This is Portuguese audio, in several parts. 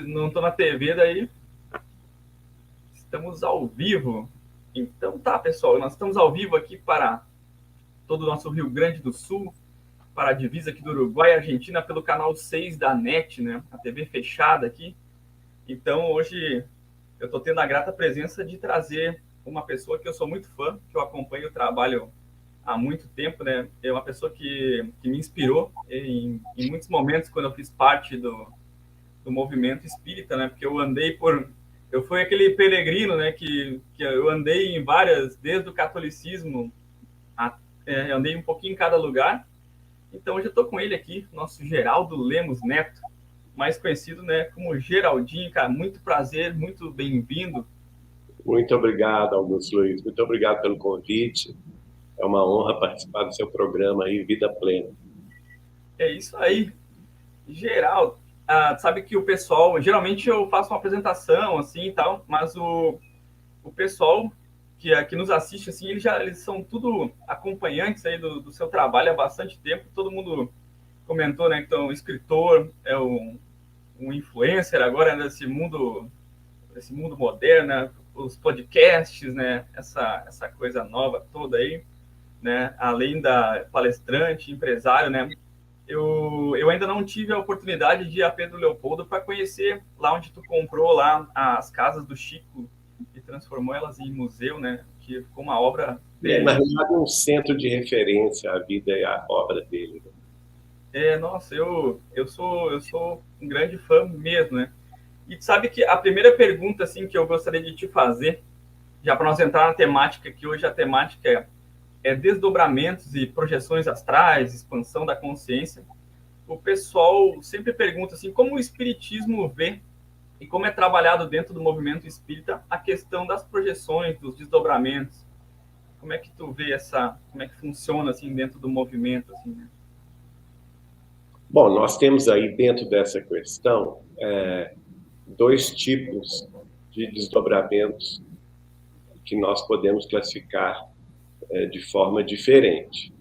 não tô na TV, daí estamos ao vivo. Então tá, pessoal, nós estamos ao vivo aqui para todo o nosso Rio Grande do Sul, para a divisa aqui do Uruguai e Argentina, pelo canal 6 da NET, né? A TV fechada aqui. Então hoje eu estou tendo a grata presença de trazer uma pessoa que eu sou muito fã, que eu acompanho o trabalho há muito tempo, né? É uma pessoa que me inspirou em muitos momentos quando eu fiz parte do movimento espírita, né? Porque eu fui aquele peregrino, né? Que eu andei em várias, desde o catolicismo, eu andei um pouquinho em cada lugar. Então hoje eu estou com ele aqui, nosso Geraldo Lemos Neto, mais conhecido, né, como Geraldinho. Cara, muito prazer, muito bem-vindo. Muito obrigado, Augusto Luiz. Muito obrigado pelo convite. É uma honra participar do seu programa aí, Vida Plena. É isso aí. Geraldo, sabe que o pessoal, geralmente eu faço uma apresentação assim e tal, mas o pessoal que nos assiste, assim, eles são tudo acompanhantes aí do seu trabalho há bastante tempo. Todo mundo comentou, né, que então, o escritor é um influencer agora desse mundo moderno, né, os podcasts, né, essa coisa nova toda aí, né, além da palestrante, empresário, né. Eu ainda não tive a oportunidade de ir a Pedro Leopoldo para conhecer lá onde tu comprou lá as casas do Chico e transformou elas em museu, né? Que ficou uma obra Na belíssima. realidade, é um centro de referência à vida e à obra dele. Nossa, eu sou um grande fã mesmo, né? E sabe que a primeira pergunta assim que eu gostaria de te fazer, já para nós entrar na temática, que hoje a temática é desdobramentos e projeções astrais, expansão da consciência. O pessoal sempre pergunta assim, como o espiritismo vê e como é trabalhado dentro do movimento espírita a questão das projeções, dos desdobramentos. Como é que tu vê como é que funciona assim dentro do movimento assim, né? Bom, nós temos aí dentro dessa questão dois tipos de desdobramentos que nós podemos classificar de forma diferente.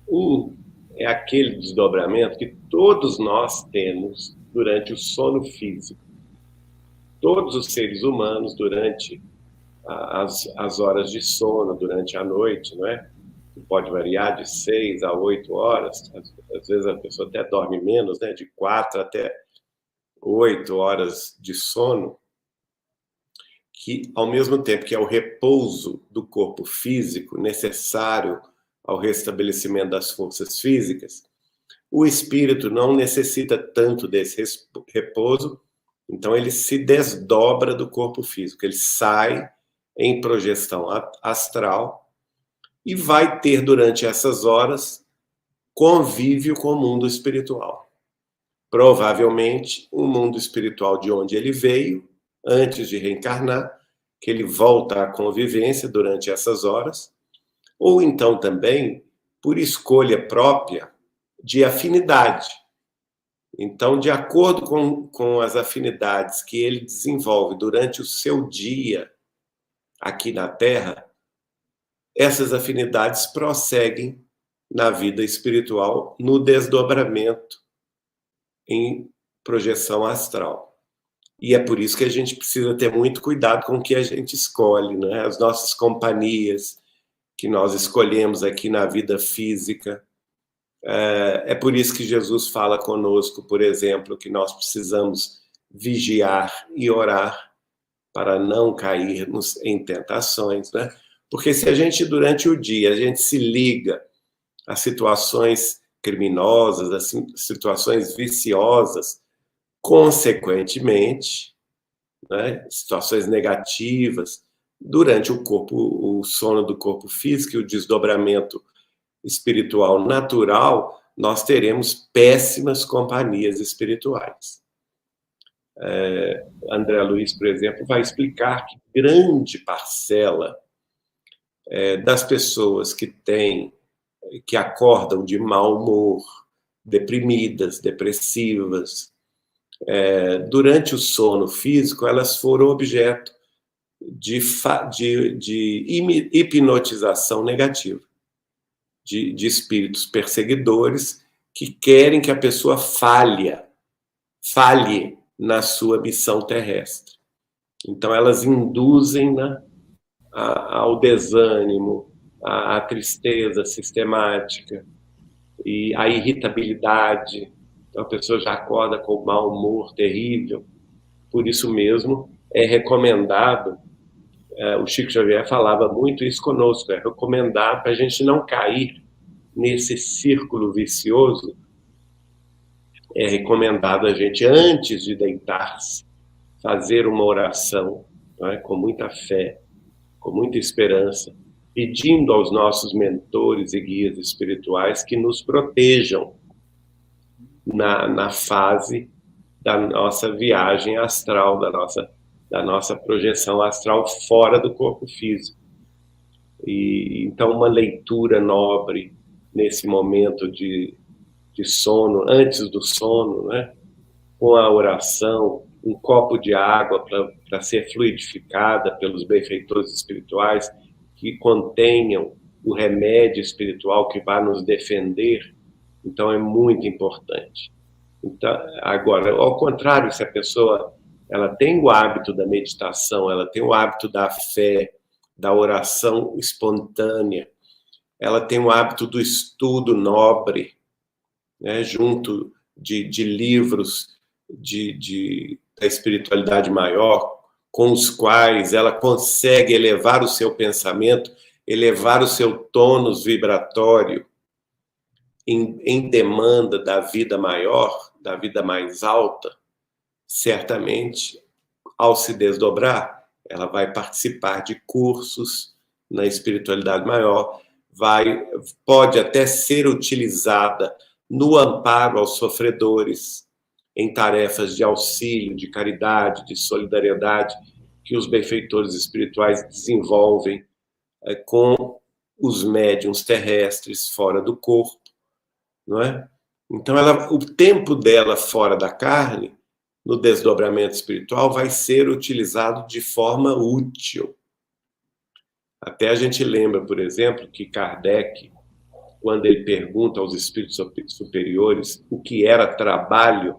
Um é aquele desdobramento que todos nós temos durante o sono físico. Todos os seres humanos, durante as horas de sono, durante a noite, não é? Que pode variar de 6 a 8 horas, às vezes a pessoa até dorme menos, né? De 4 até 8 horas de sono, que ao mesmo tempo que é o repouso do corpo físico necessário ao restabelecimento das forças físicas, o espírito não necessita tanto desse repouso, então ele se desdobra do corpo físico, ele sai em projeção astral e vai ter durante essas horas convívio com o mundo espiritual. Provavelmente o mundo espiritual de onde ele veio, antes de reencarnar, que ele volta à convivência durante essas horas, ou então também por escolha própria de afinidade. Então, de acordo com as afinidades que ele desenvolve durante o seu dia aqui na Terra, essas afinidades prosseguem na vida espiritual, no desdobramento em projeção astral. E é por isso que a gente precisa ter muito cuidado com o que a gente escolhe, né? As nossas companhias que nós escolhemos aqui na vida física. É por isso que Jesus fala conosco, por exemplo, que nós precisamos vigiar e orar para não cairmos em tentações, né? Porque se a gente, durante o dia, a gente se liga a situações criminosas, a situações viciosas, consequentemente, né, situações negativas, durante o sono do corpo físico e o desdobramento espiritual natural, nós teremos péssimas companhias espirituais. André Luiz, por exemplo, vai explicar que grande parcela das pessoas que acordam de mau humor, deprimidas, depressivas, durante o sono físico, elas foram objeto de hipnotização negativa, de espíritos perseguidores que querem que a pessoa falhe, na sua missão terrestre. Então, elas induzem, né, ao desânimo, à tristeza sistemática e à irritabilidade. Então, a pessoa já acorda com um mau humor terrível. Por isso mesmo, é recomendado, o Chico Xavier falava muito isso conosco, é recomendar para a gente não cair nesse círculo vicioso. É recomendado a gente, antes de deitar-se, fazer uma oração, não é? Com muita fé, com muita esperança, pedindo aos nossos mentores e guias espirituais que nos protejam na fase da nossa viagem astral, da nossa projeção astral fora do corpo físico. E então, uma leitura nobre nesse momento de sono, antes do sono, né? Com a oração, um copo de água para ser fluidificada pelos benfeitores espirituais que contenham o remédio espiritual que vai nos defender. Então, é muito importante. Então, agora, ao contrário, se a pessoa ela tem o hábito da meditação, ela tem o hábito da fé, da oração espontânea, ela tem o hábito do estudo nobre, né, junto de livros da espiritualidade maior, com os quais ela consegue elevar o seu pensamento, elevar o seu tônus vibratório em demanda da vida maior, da vida mais alta. Certamente, ao se desdobrar, ela vai participar de cursos na espiritualidade maior, pode até ser utilizada no amparo aos sofredores, em tarefas de auxílio, de caridade, de solidariedade, que os benfeitores espirituais desenvolvem com os médiuns terrestres fora do corpo, não é? Então, o tempo dela fora da carne, no desdobramento espiritual, vai ser utilizado de forma útil. Até a gente lembra, por exemplo, que Kardec, quando ele pergunta aos espíritos superiores o que era trabalho,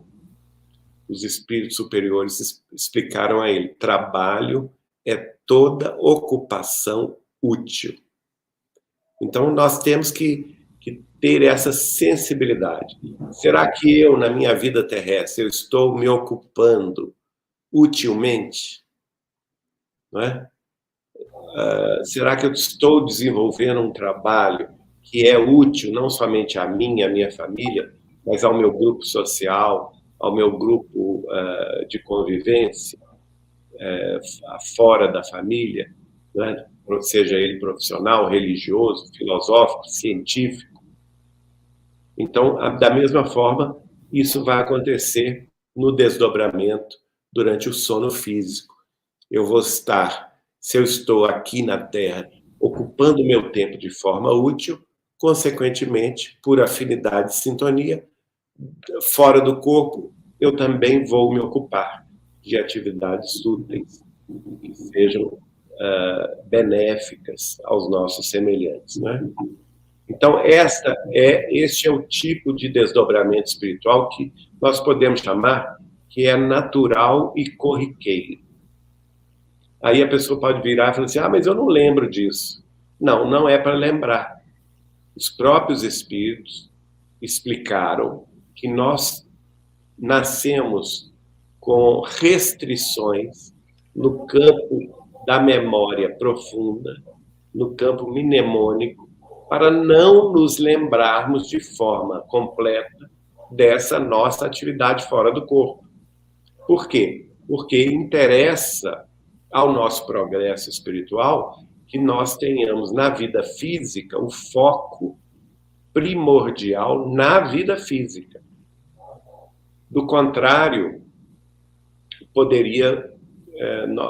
os espíritos superiores explicaram a ele: trabalho é toda ocupação útil. Então, nós temos que ter essa sensibilidade. Será que eu, na minha vida terrestre, eu estou me ocupando utilmente? Não é? Será que eu estou desenvolvendo um trabalho que é útil não somente a mim, a minha família, mas ao meu grupo social, ao meu grupo de convivência, fora da família, né? Seja ele profissional, religioso, filosófico, científico? Então, da mesma forma, isso vai acontecer no desdobramento durante o sono físico. Eu vou estar, se eu estou aqui na Terra, ocupando meu tempo de forma útil, consequentemente, por afinidade e sintonia, fora do corpo, eu também vou me ocupar de atividades úteis, que sejam benéficas aos nossos semelhantes, né? Então, este é o tipo de desdobramento espiritual que nós podemos chamar que é natural e corriqueiro. Aí a pessoa pode virar e falar assim: mas eu não lembro disso. Não, não é para lembrar. Os próprios espíritos explicaram que nós nascemos com restrições no campo da memória profunda, no campo mnemônico, para não nos lembrarmos de forma completa dessa nossa atividade fora do corpo. Por quê? Porque interessa ao nosso progresso espiritual que nós tenhamos na vida física o foco primordial na vida física. Do contrário,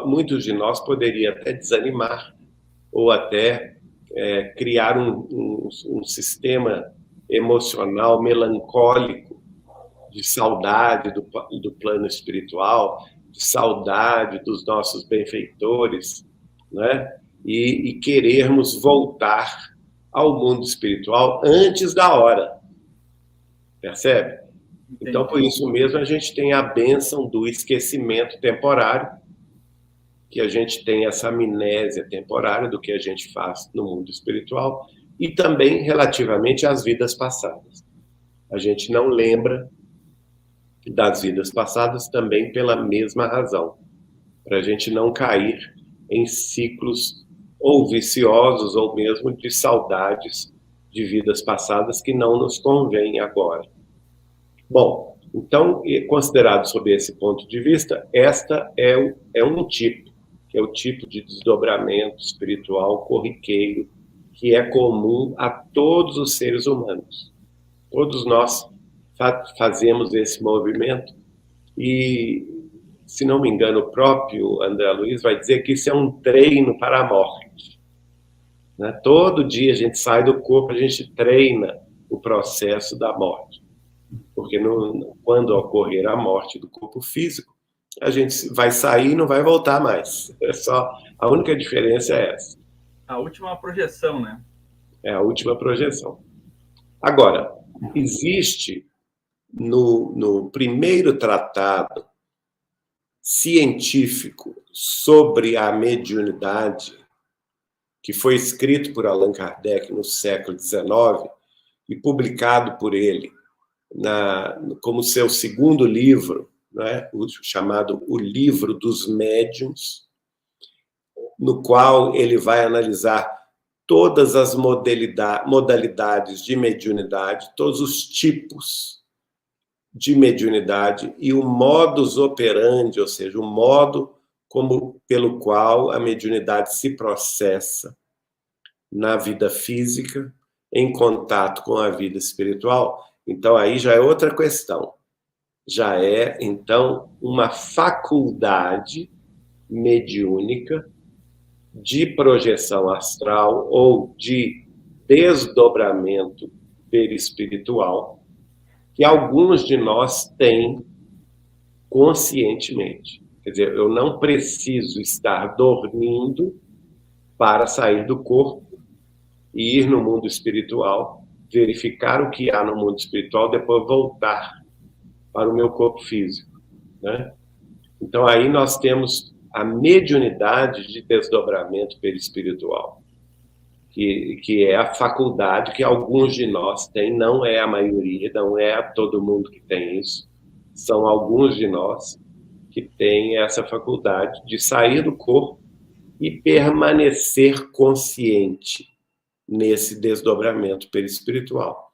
muitos de nós poderiam até desanimar ou até criar um sistema emocional melancólico de saudade do plano espiritual, de saudade dos nossos benfeitores, né? E querermos voltar ao mundo espiritual antes da hora. Percebe? Então, por isso mesmo, a gente tem a bênção do esquecimento temporário, que a gente tem essa amnésia temporária do que a gente faz no mundo espiritual, e também relativamente às vidas passadas. A gente não lembra das vidas passadas também pela mesma razão, para a gente não cair em ciclos ou viciosos ou mesmo de saudades de vidas passadas que não nos convém agora. Bom, então, considerado sob esse ponto de vista, esta é um tipo, que é o tipo de desdobramento espiritual corriqueiro, que é comum a todos os seres humanos. Todos nós fazemos esse movimento e, se não me engano, o próprio André Luiz vai dizer que isso é um treino para a morte. Né? Todo dia a gente sai do corpo, a gente treina o processo da morte. Porque quando ocorrer a morte do corpo físico, a gente vai sair e não vai voltar mais. A única diferença é essa. A última projeção, né? É a última projeção. Agora, existe no primeiro tratado científico sobre a mediunidade, que foi escrito por Allan Kardec no século XIX e publicado por ele como seu segundo livro, né, chamado O Livro dos Médiuns, no qual ele vai analisar todas as modalidades de mediunidade, todos os tipos de mediunidade e o modus operandi, ou seja, o modo pelo qual a mediunidade se processa na vida física, em contato com a vida espiritual. Então, aí já é outra questão. Já é, então, uma faculdade mediúnica de projeção astral ou de desdobramento perispiritual que alguns de nós têm conscientemente. Quer dizer, eu não preciso estar dormindo para sair do corpo e ir no mundo espiritual, verificar o que há no mundo espiritual, depois voltar para o meu corpo físico. Né? Então, aí nós temos a mediunidade de desdobramento perispiritual, que é a faculdade que alguns de nós têm, não é a maioria, não é todo mundo que tem isso, são alguns de nós que têm essa faculdade de sair do corpo e permanecer consciente nesse desdobramento perispiritual.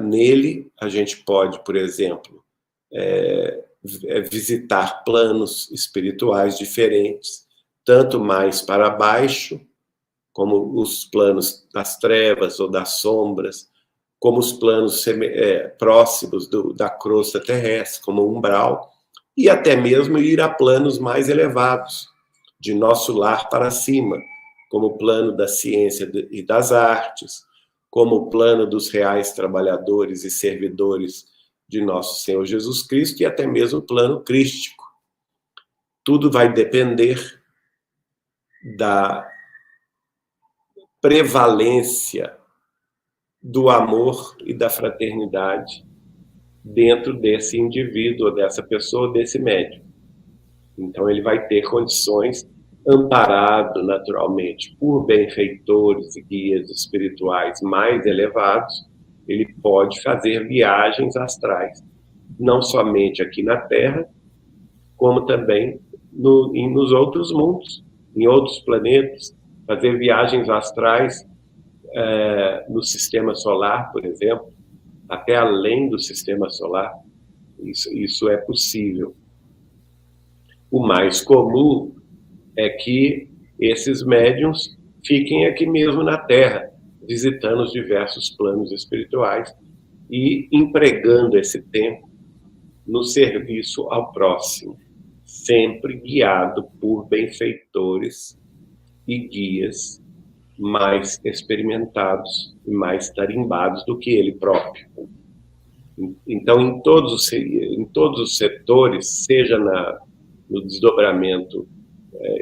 Nele, a gente pode, por exemplo, visitar planos espirituais diferentes, tanto mais para baixo, como os planos das trevas ou das sombras, como os planos próximos da crosta terrestre, como o umbral, e até mesmo ir a planos mais elevados, de nosso lar para cima, como o plano da ciência e das artes, como o plano dos reais trabalhadores e servidores de nosso Senhor Jesus Cristo, e até mesmo o plano crístico. Tudo vai depender da prevalência do amor e da fraternidade dentro desse indivíduo, dessa pessoa, desse médium. Então, ele vai ter condições, amparado naturalmente por benfeitores e guias espirituais mais elevados, ele pode fazer viagens astrais, não somente aqui na Terra, como também nos outros mundos, em outros planetas, fazer viagens astrais no sistema solar, por exemplo, até além do sistema solar. Isso é possível. O mais comum é que esses médiuns fiquem aqui mesmo na Terra, visitando os diversos planos espirituais e empregando esse tempo no serviço ao próximo, sempre guiado por benfeitores e guias mais experimentados e mais tarimbados do que ele próprio. Então, em todos os setores, seja no desdobramento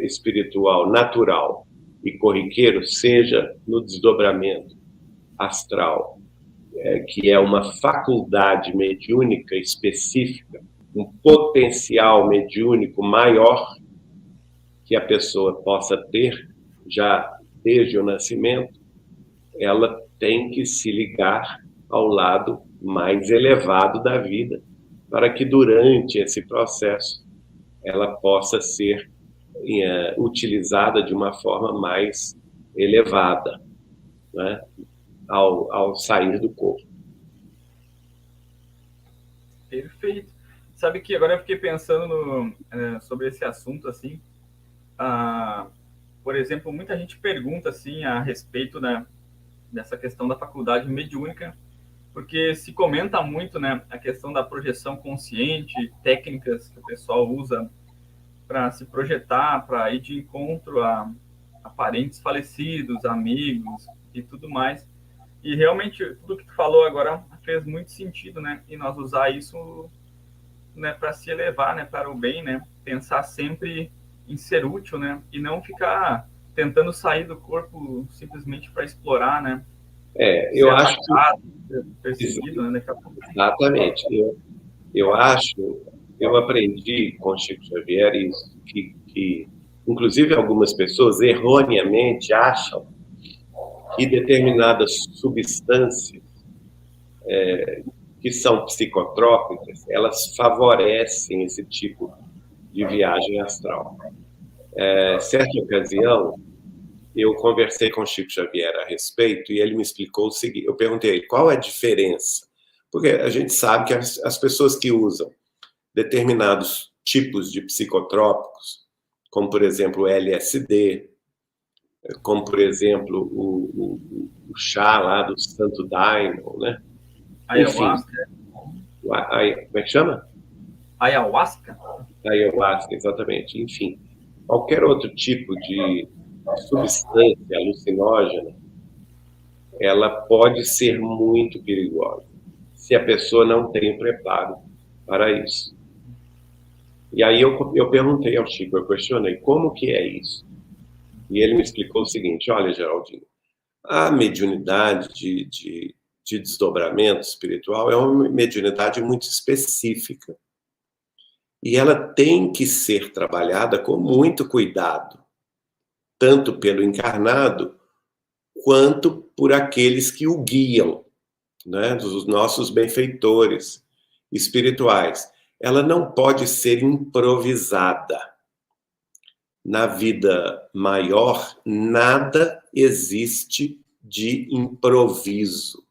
espiritual natural e corriqueiro, seja no desdobramento astral que é uma faculdade mediúnica específica, um potencial mediúnico maior que a pessoa possa ter já desde o nascimento, ela tem que se ligar ao lado mais elevado da vida, para que durante esse processo ela possa ser utilizada de uma forma mais elevada, né, ao sair do corpo. Perfeito. Sabe que agora eu fiquei pensando sobre esse assunto, assim, por exemplo, muita gente pergunta, assim, a respeito, né, dessa questão da faculdade mediúnica, porque se comenta muito, né, a questão da projeção consciente, técnicas que o pessoal usa para se projetar, para ir de encontro a parentes falecidos, amigos e tudo mais. E realmente tudo que tu falou agora fez muito sentido, né? E nós usar isso, né, para se elevar, né, para o bem, né? Pensar sempre em ser útil, né? E não ficar tentando sair do corpo simplesmente para explorar, né? Eu Ser acho atacado, ser perseguido, né? Daqui a pouco. exatamente. Eu aprendi com Chico Xavier isso, que inclusive algumas pessoas erroneamente acham que determinadas substâncias que são psicotrópicas, elas favorecem esse tipo de viagem astral. Certa ocasião, eu conversei com Chico Xavier a respeito e ele me explicou o seguinte, eu perguntei a ele, qual é a diferença? Porque a gente sabe que as pessoas que usam determinados tipos de psicotrópicos, como, por exemplo, o LSD, como, por exemplo, o chá lá do Santo Daimon, né? Enfim, Ayahuasca? como é que chama? Ayahuasca? Ayahuasca, exatamente. Enfim, qualquer outro tipo de substância alucinógena, ela pode ser muito perigosa, se a pessoa não tem preparo para isso. E aí eu perguntei ao Chico, eu questionei, como que é isso? E ele me explicou o seguinte, olha, Geraldinho, a mediunidade de desdobramento espiritual é uma mediunidade muito específica. E ela tem que ser trabalhada com muito cuidado, tanto pelo encarnado, quanto por aqueles que o guiam, né, dos nossos benfeitores espirituais. Ela não pode ser improvisada. Na vida maior, nada existe de improviso.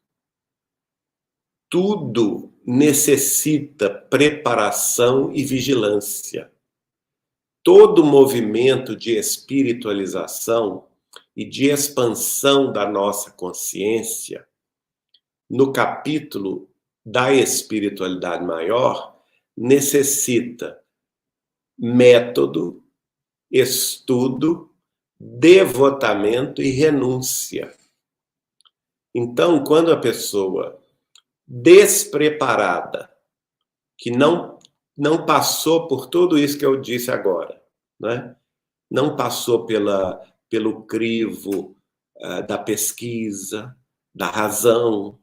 Tudo necessita preparação e vigilância. Todo movimento de espiritualização e de expansão da nossa consciência, no capítulo da espiritualidade maior, necessita método, estudo, devotamento e renúncia. Então, quando a pessoa despreparada, que não passou por tudo isso que eu disse agora, né? Não passou pelo crivo da pesquisa, da razão,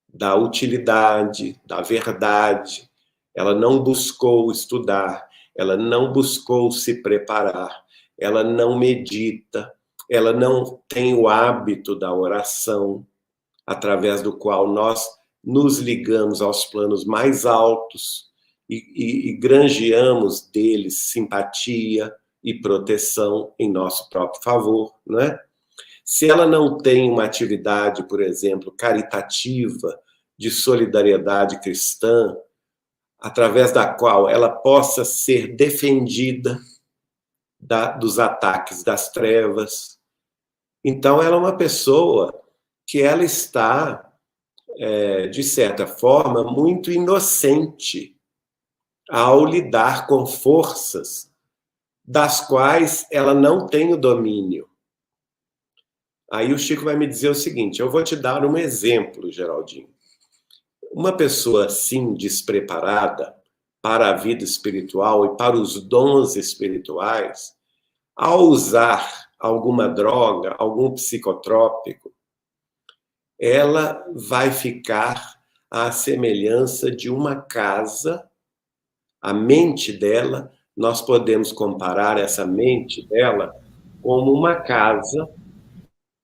da utilidade, da verdade. Ela não buscou estudar, ela não buscou se preparar, ela não medita, ela não tem o hábito da oração, através do qual nós nos ligamos aos planos mais altos e granjeamos deles simpatia e proteção em nosso próprio favor, não é? Se ela não tem uma atividade, por exemplo, caritativa, de solidariedade cristã, através da qual ela possa ser defendida dos ataques das trevas, então ela é uma pessoa que ela está, de certa forma, muito inocente ao lidar com forças das quais ela não tem o domínio. Aí o Chico vai me dizer o seguinte, eu vou te dar um exemplo, Geraldinho. Uma pessoa assim, despreparada para a vida espiritual e para os dons espirituais, ao usar alguma droga, algum psicotrópico, ela vai ficar à semelhança de uma casa. A mente dela, nós podemos comparar essa mente dela como uma casa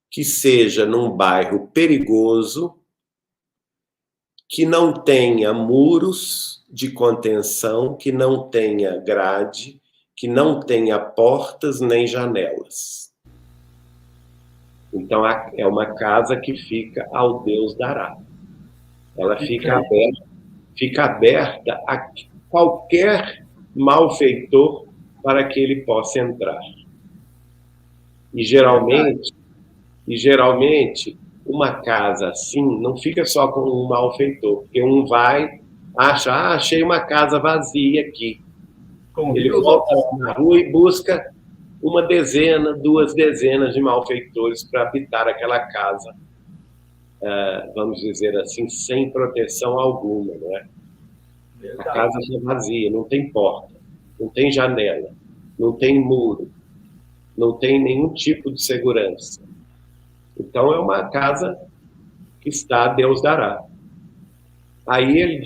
que seja num bairro perigoso, que não tenha muros de contenção, que não tenha grade, que não tenha portas nem janelas. Então, é uma casa que fica ao Deus dará. Ela fica aberta a qualquer malfeitor para que ele possa entrar. E geralmente, uma casa assim não fica só com um malfeitor, porque um vai, acha, achei uma casa vazia aqui. Ele volta na rua e busca uma dezena, 2 dezenas de malfeitores para habitar aquela casa, vamos dizer assim, sem proteção alguma, não é? A casa está vazia, não tem porta, não tem janela, não tem muro, não tem nenhum tipo de segurança. Então é uma casa que está, Deus dará. Aí ele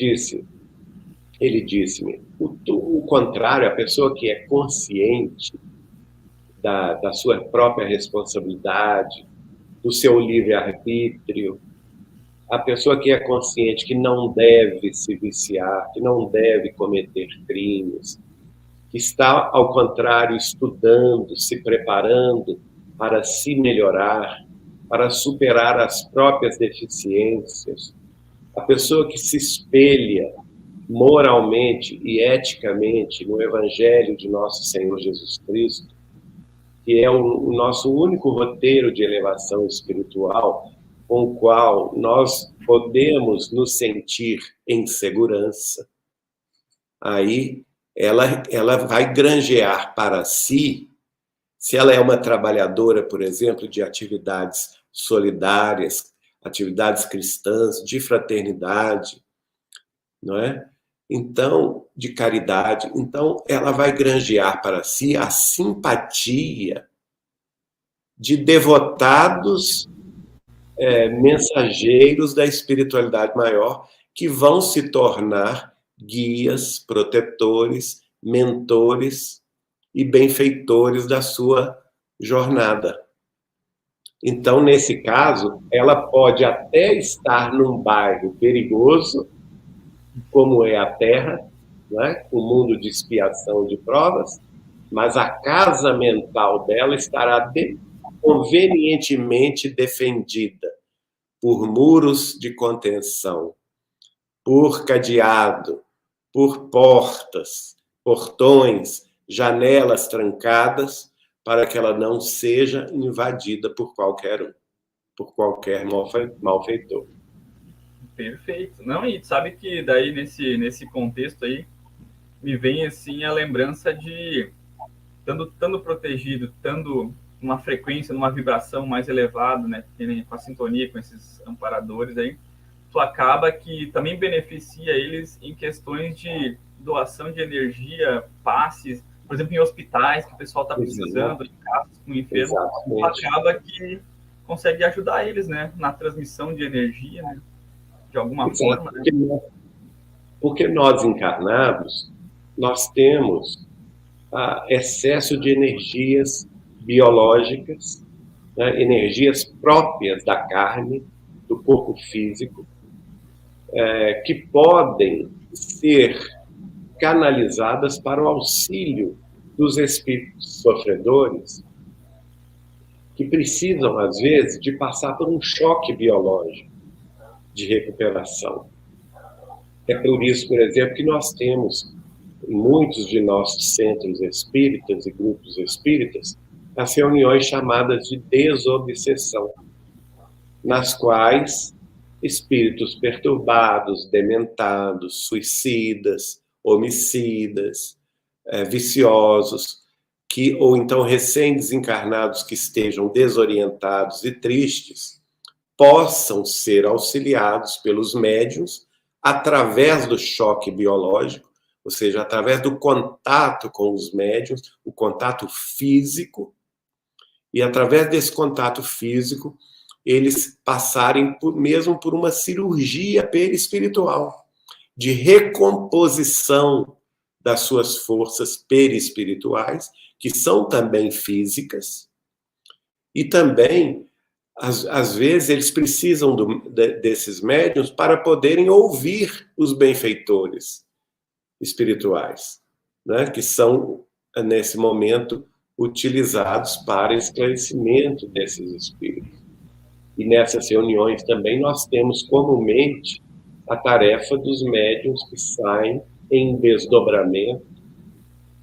disse-me, o contrário, a pessoa que é consciente da sua própria responsabilidade, do seu livre-arbítrio, a pessoa que é consciente que não deve se viciar, que não deve cometer crimes, que está, ao contrário, estudando, se preparando para se melhorar, para superar as próprias deficiências, a pessoa que se espelha moralmente e eticamente no Evangelho de nosso Senhor Jesus Cristo, que é o nosso único roteiro de elevação espiritual, com o qual nós podemos nos sentir em segurança, aí ela vai granjear para si, se ela é uma trabalhadora, por exemplo, de atividades solidárias, atividades cristãs, de fraternidade, não é? Então, de caridade, então ela vai granjear para si a simpatia de devotados mensageiros da espiritualidade maior que vão se tornar guias, protetores, mentores e benfeitores da sua jornada. Então, nesse caso, ela pode até estar num bairro perigoso, como é a Terra, né? O mundo de expiação de provas, mas a casa mental dela estará convenientemente defendida por muros de contenção, por cadeado, por portas, portões, janelas trancadas, para que ela não seja invadida por qualquer um, por qualquer malfeitor. Perfeito. Não, e sabe que daí nesse contexto aí me vem assim a lembrança de estando protegido, estando uma frequência, numa vibração mais elevada, né, com a sintonia com esses amparadores aí, tu acaba que também beneficia eles em questões de doação de energia, passes, por exemplo, em hospitais que o pessoal está precisando, em casos com enfermos, tu acaba que consegue ajudar eles, né, na transmissão de energia, né, de alguma forma. Né? Porque nós encarnados, nós temos excesso de energias biológicas, né, energias próprias da carne, do corpo físico, que podem ser canalizadas para o auxílio dos espíritos sofredores, que precisam, às vezes, de passar por um choque biológico de recuperação. É por isso, por exemplo, que nós temos em muitos de nossos centros espíritas e grupos espíritas as reuniões chamadas de desobsessão, nas quais espíritos perturbados, dementados, suicidas, homicidas, viciosos, ou então recém-desencarnados que estejam desorientados e tristes, possam ser auxiliados pelos médiuns através do choque biológico, ou seja, através do contato com os médiuns, o contato físico, e através desse contato físico, eles passarem mesmo por uma cirurgia perispiritual, de recomposição das suas forças perispirituais, que são também físicas, e também, às vezes, eles precisam desses médiuns para poderem ouvir os benfeitores espirituais, né, que são, nesse momento, utilizados para esclarecimento desses espíritos. E nessas reuniões também nós temos comumente a tarefa dos médiuns que saem em desdobramento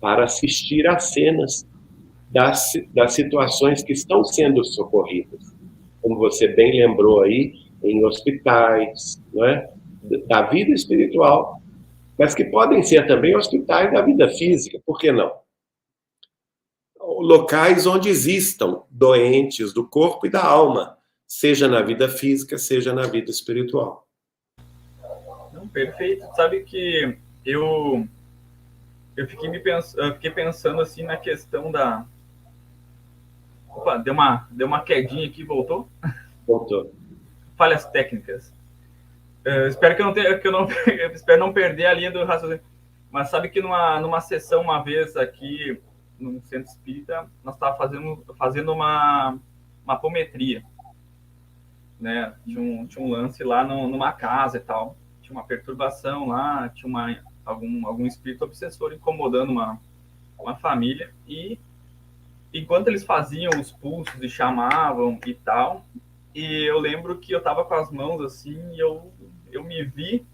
para assistir às cenas das situações que estão sendo socorridas. Como você bem lembrou aí, em hospitais, né, da vida espiritual, mas que podem ser também hospitais da vida física, por que não? Locais onde existam doentes do corpo e da alma, seja na vida física, seja na vida espiritual. Não, perfeito. Sabe que eu fiquei pensando assim na questão da... Opa, deu uma quedinha aqui, voltou? Voltou. Falhas técnicas. Espero que eu não tenha, espero não perder a linha do raciocínio. Mas sabe que numa sessão uma vez aqui no centro espírita, nós estávamos fazendo uma apometria, né? Tinha um lance lá numa casa e tal. Tinha uma perturbação lá, tinha algum espírito obsessor incomodando uma família. E enquanto eles faziam os pulsos e chamavam e tal, e eu lembro que eu estava com as mãos assim, e eu me vi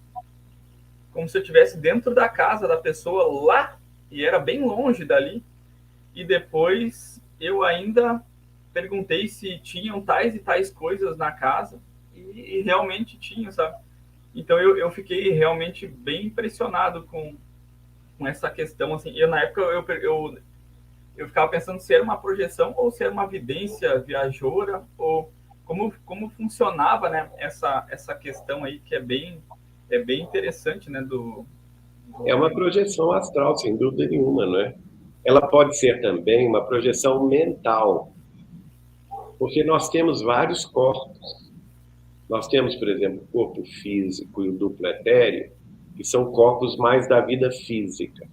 como se eu estivesse dentro da casa da pessoa lá, e era bem longe dali. E depois eu ainda perguntei se tinham tais e tais coisas na casa, e realmente tinha, sabe? Então eu fiquei realmente bem impressionado com essa questão, assim. Eu, na época, eu ficava pensando se era uma projeção ou se era uma vidência viajoura, ou como funcionava, né, essa questão aí, que é bem interessante, né? É uma projeção astral, sem dúvida nenhuma, não é? Ela pode ser também uma projeção mental, porque nós temos vários corpos. Nós temos, por exemplo, o corpo físico e o duplo etéreo, que são corpos mais da vida física.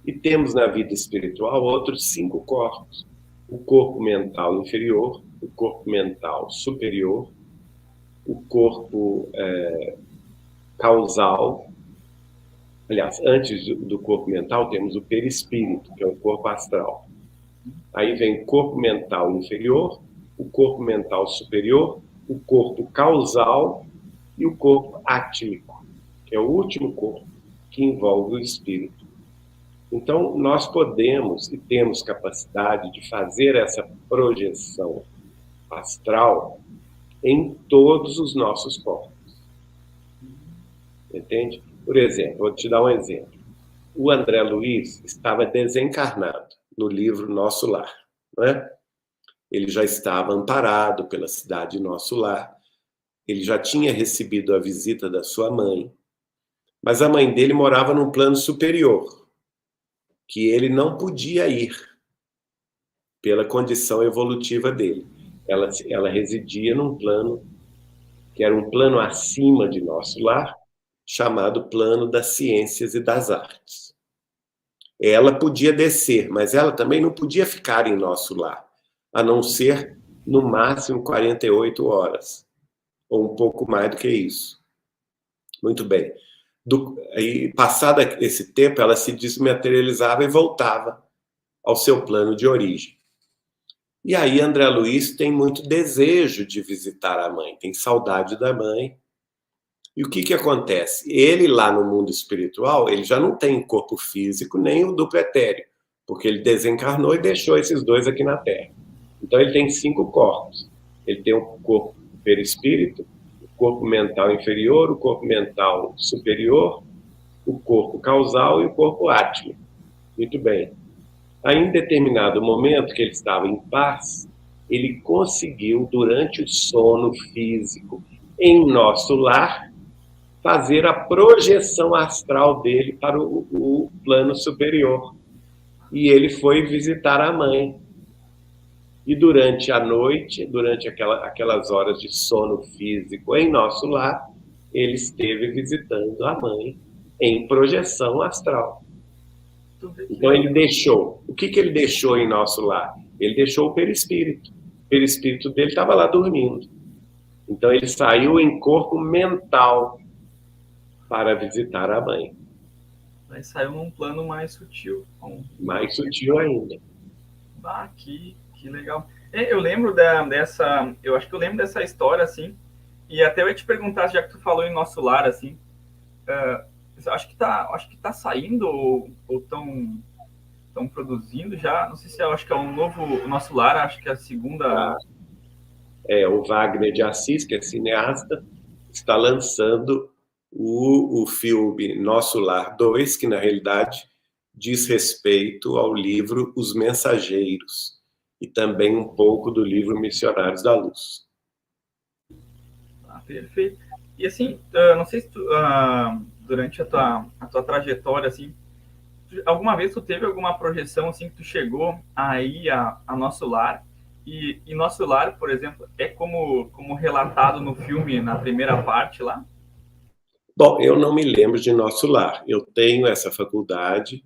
E temos na vida espiritual outros 5 corpos. O corpo mental inferior, o corpo mental superior, o corpo causal. Aliás, antes do corpo mental, temos o perispírito, que é o corpo astral. Aí vem o corpo mental inferior, o corpo mental superior, o corpo causal e o corpo átmico, que é o último corpo que envolve o espírito. Então, nós podemos e temos capacidade de fazer essa projeção astral em todos os nossos corpos. Entende? Por exemplo, vou te dar um exemplo. O André Luiz estava desencarnado no livro Nosso Lar, não é? Ele já estava amparado pela cidade Nosso Lar, ele já tinha recebido a visita da sua mãe, mas a mãe dele morava num plano superior, que ele não podia ir, pela condição evolutiva dele. Ela residia num plano, que era um plano acima de Nosso Lar, chamado plano das ciências e das artes. Ela podia descer, mas ela também não podia ficar em Nosso Lar, a não ser, no máximo, 48 horas, ou um pouco mais do que isso. Muito bem. Aí, passado esse tempo, ela se desmaterializava e voltava ao seu plano de origem. E aí André Luiz tem muito desejo de visitar a mãe, tem saudade da mãe. E o que acontece? Ele lá no mundo espiritual, ele já não tem o corpo físico nem o duplo etéreo, porque ele desencarnou e deixou esses 2 aqui na Terra. Então ele tem 5 corpos. Ele tem o corpo perispírito, o corpo mental inferior, o corpo mental superior, o corpo causal e o corpo átmico. Muito bem. Aí, em determinado momento que ele estava em paz, ele conseguiu, durante o sono físico, em Nosso Lar, fazer a projeção astral dele para o plano superior. E ele foi visitar a mãe. E durante a noite, durante aquelas horas de sono físico em nosso lar, ele esteve visitando a mãe em projeção astral. Tu vê que Então ele legal. deixou. O que ele deixou em nosso lar? Ele deixou o perispírito. O perispírito dele estava lá dormindo. Então ele saiu em corpo mental para visitar a mãe. Aí saiu num plano mais sutil. Mais sutil ainda. Ah, que legal. Eu lembro dessa. Eu acho que eu lembro dessa história, assim. E até eu ia te perguntar, já que tu falou em nosso lar, assim. Acho que tá saindo ou estão produzindo já. Não sei se eu acho que é um novo. O nosso lar, acho que é a segunda. O Wagner de Assis, que é cineasta, está lançando o filme Nosso Lar 2, que na realidade diz respeito ao livro Os Mensageiros, e também um pouco do livro Missionários da Luz. Ah, perfeito. E assim, não sei se tu, durante a tua trajetória, assim, alguma vez tu teve alguma projeção assim que tu chegou aí a nosso lar e nosso lar, por exemplo, é como relatado no filme na primeira parte lá? Bom, eu não me lembro de Nosso Lar. Eu tenho essa faculdade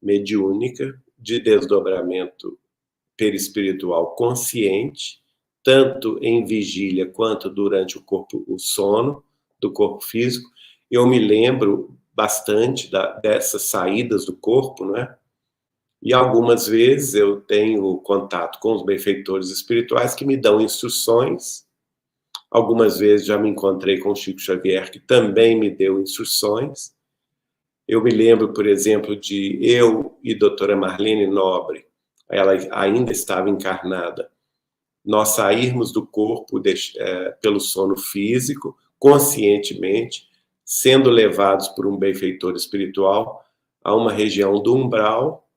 mediúnica de desdobramento perispiritual consciente, tanto em vigília quanto durante o sono do corpo físico. Eu me lembro bastante dessas saídas do corpo, né? E algumas vezes eu tenho contato com os benfeitores espirituais que me dão instruções. Algumas vezes já me encontrei com o Chico Xavier, que também me deu instruções. Eu me lembro, por exemplo, de eu e doutora Marlene Nobre, ela ainda estava encarnada, nós sairmos do corpo pelo sono físico, conscientemente, sendo levados por um benfeitor espiritual a uma região do umbral,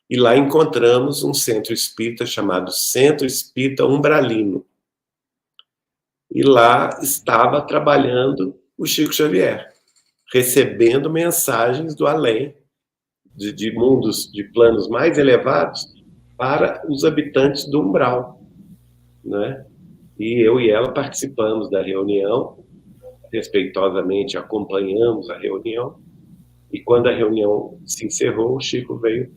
e lá encontramos um centro espírita chamado Centro Espírita Umbralino. E lá estava trabalhando o Chico Xavier, recebendo mensagens do além, de mundos, de planos mais elevados, para os habitantes do umbral, né? E eu e ela participamos da reunião, respeitosamente acompanhamos a reunião, e quando a reunião se encerrou, o Chico veio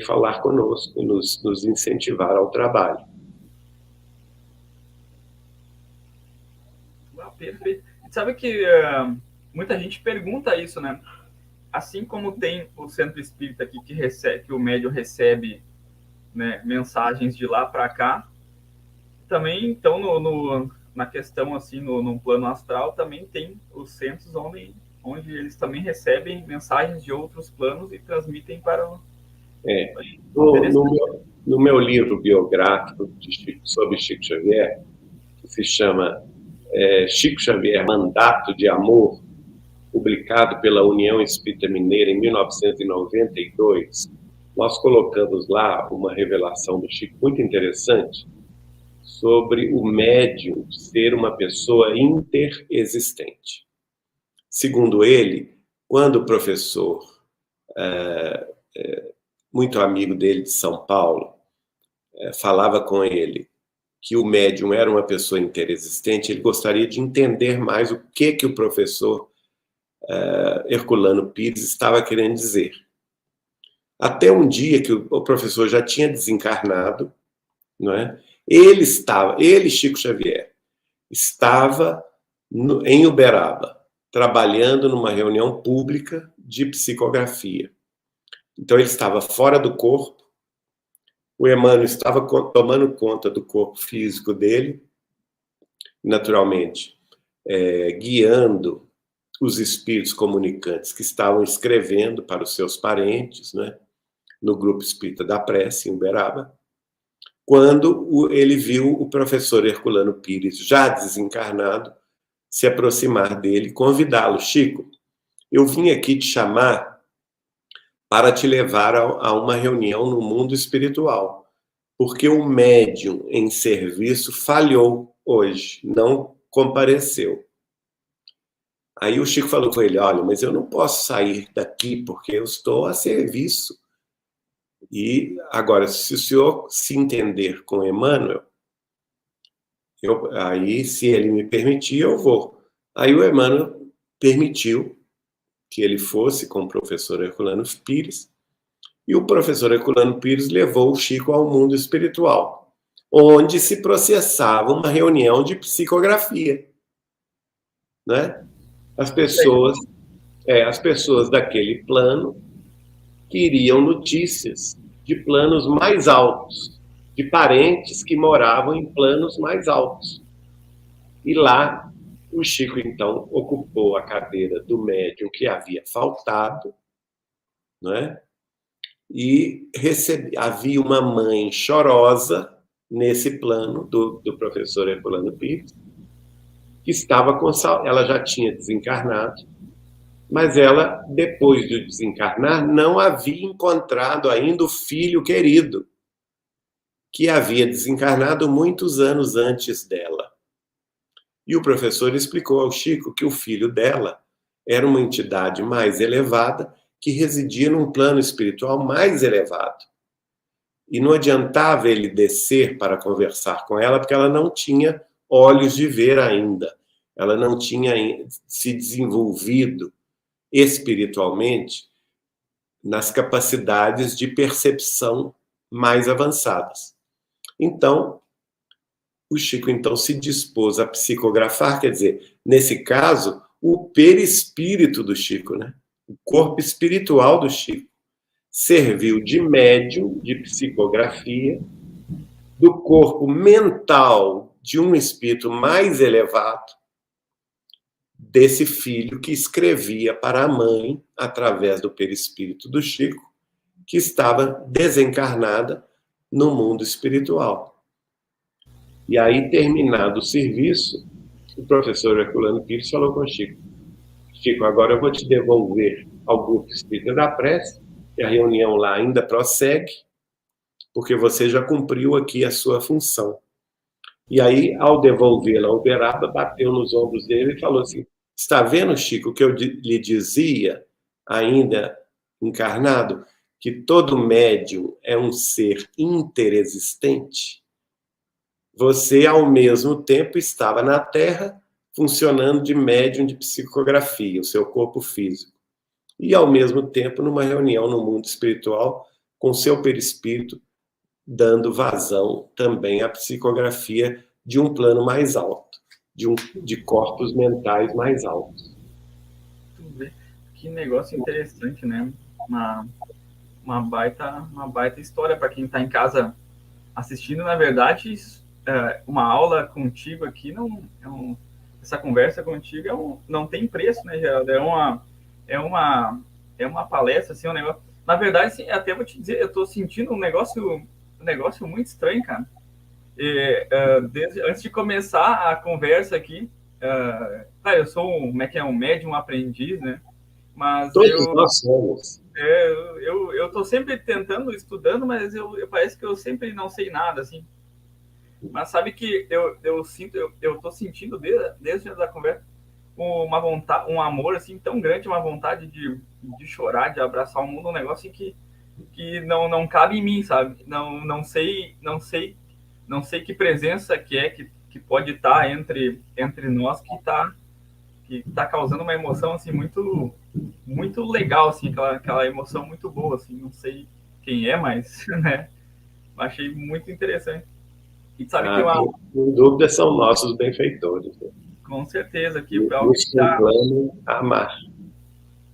falar conosco, nos incentivar ao trabalho. Ah, perfeito. Sabe que muita gente pergunta isso, né? Assim como tem o centro espírita aqui que recebe, que o médium recebe, né, mensagens de lá para cá, também então na questão assim no plano astral também tem os centros onde eles também recebem mensagens de outros planos e transmitem para o No meu livro biográfico sobre Chico Xavier, que se chama Chico Xavier, Mandato de Amor, publicado pela União Espírita Mineira em 1992, nós colocamos lá uma revelação do Chico muito interessante sobre o médium ser uma pessoa interexistente. Segundo ele, quando o professor, muito amigo dele de São Paulo, falava com ele que o médium era uma pessoa interexistente, ele gostaria de entender mais o que o professor Herculano Pires estava querendo dizer. Até um dia que o professor já tinha desencarnado, não é? Ele, Chico Xavier, estava em Uberaba, trabalhando numa reunião pública de psicografia. Então ele estava fora do corpo, o Emmanuel estava tomando conta do corpo físico dele, naturalmente, guiando os espíritos comunicantes que estavam escrevendo para os seus parentes, né, no grupo espírita da prece, em Uberaba, quando ele viu o professor Herculano Pires, já desencarnado, se aproximar dele e convidá-lo. Chico, eu vim aqui te chamar para te levar a uma reunião no mundo espiritual, porque o médium em serviço falhou hoje, não compareceu. Aí o Chico falou com ele, olha, mas eu não posso sair daqui porque eu estou a serviço E agora, se o senhor se entender com Emmanuel, aí, se ele me permitir, eu vou. Aí o Emmanuel permitiu que ele fosse com o professor Herculano Pires, e o professor Herculano Pires levou o Chico ao mundo espiritual, onde se processava uma reunião de psicografia, né? As pessoas daquele plano queriam notícias de planos mais altos, de parentes que moravam em planos mais altos. E lá, o Chico, então, ocupou a cadeira do médium que havia faltado, não é? E havia uma mãe chorosa nesse plano do professor Herculano Pires, que estava com ela já tinha desencarnado, mas ela, depois de desencarnar, não havia encontrado ainda o filho querido, que havia desencarnado muitos anos antes dela. E o professor explicou ao Chico que o filho dela era uma entidade mais elevada que residia num plano espiritual mais elevado. E não adiantava ele descer para conversar com ela, porque ela não tinha olhos de ver ainda. Ela não tinha se desenvolvido espiritualmente nas capacidades de percepção mais avançadas. Então, o Chico então se dispôs a psicografar, quer dizer, nesse caso, o perispírito do Chico, né? O corpo espiritual do Chico, serviu de médium de psicografia do corpo mental de um espírito mais elevado, desse filho que escrevia para a mãe, através do perispírito do Chico, que estava desencarnada no mundo espiritual. E aí, terminado o serviço, o professor Herculano Pires falou com o Chico: Chico, agora eu vou te devolver ao grupo espírita da prece, e a reunião lá ainda prossegue, porque você já cumpriu aqui a sua função. E aí, ao devolvê-la ao Uberaba, bateu nos ombros dele e falou assim: está vendo, Chico, o que eu lhe dizia, ainda encarnado, que todo médium é um ser interexistente? Você, ao mesmo tempo, estava na Terra, funcionando de médium de psicografia, o seu corpo físico. E, ao mesmo tempo, numa reunião no mundo espiritual, com seu perispírito, dando vazão também à psicografia de um plano mais alto, de corpos mentais mais altos. Que negócio interessante, né? Uma baita história para quem está em casa assistindo. Na verdade, uma aula contigo aqui essa conversa contigo não tem preço, né, Geraldo? É uma palestra, assim, um negócio. Na verdade, assim, até vou te dizer, eu estou sentindo um negócio muito estranho, cara. Antes de começar a conversa aqui, eu sou um médium aprendiz, né? Mas todos nós somos. Eu estou sempre tentando, estudando, mas parece que eu sempre não sei nada, assim. Mas sabe que eu estou sentindo desde a conversa uma vontade, um amor assim tão grande, uma vontade de chorar, de abraçar o mundo, um negócio que não cabe em mim, sabe? Não sei que presença que pode estar entre nós que tá causando uma emoção assim muito legal, assim, aquela emoção muito boa, assim. Não sei quem é, mas né? Achei muito interessante. E sabe que sem dúvida são nossos benfeitores, né? Com certeza que nos plano amar.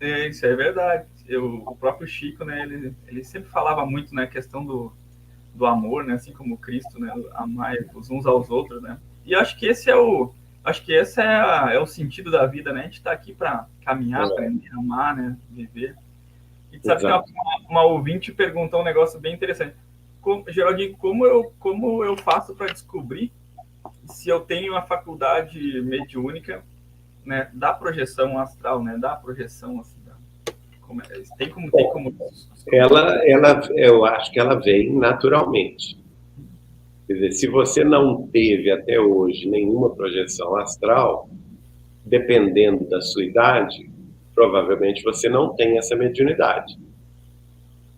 Isso é verdade. O próprio Chico, né, ele sempre falava muito, né, a questão do amor, né, assim como Cristo, né, amar uns aos outros, né. E acho que esse é o sentido da vida, né. A gente está aqui para caminhar, aprender a amar, né, viver. E sabe Exato. Que uma ouvinte perguntou um negócio bem interessante. Geraldinho, como eu faço para descobrir se eu tenho a faculdade mediúnica, né, da projeção astral, né, da projeção assim, tem como eu acho que ela vem naturalmente. Quer dizer, se você não teve até hoje nenhuma projeção astral, dependendo da sua idade, provavelmente você não tem essa mediunidade,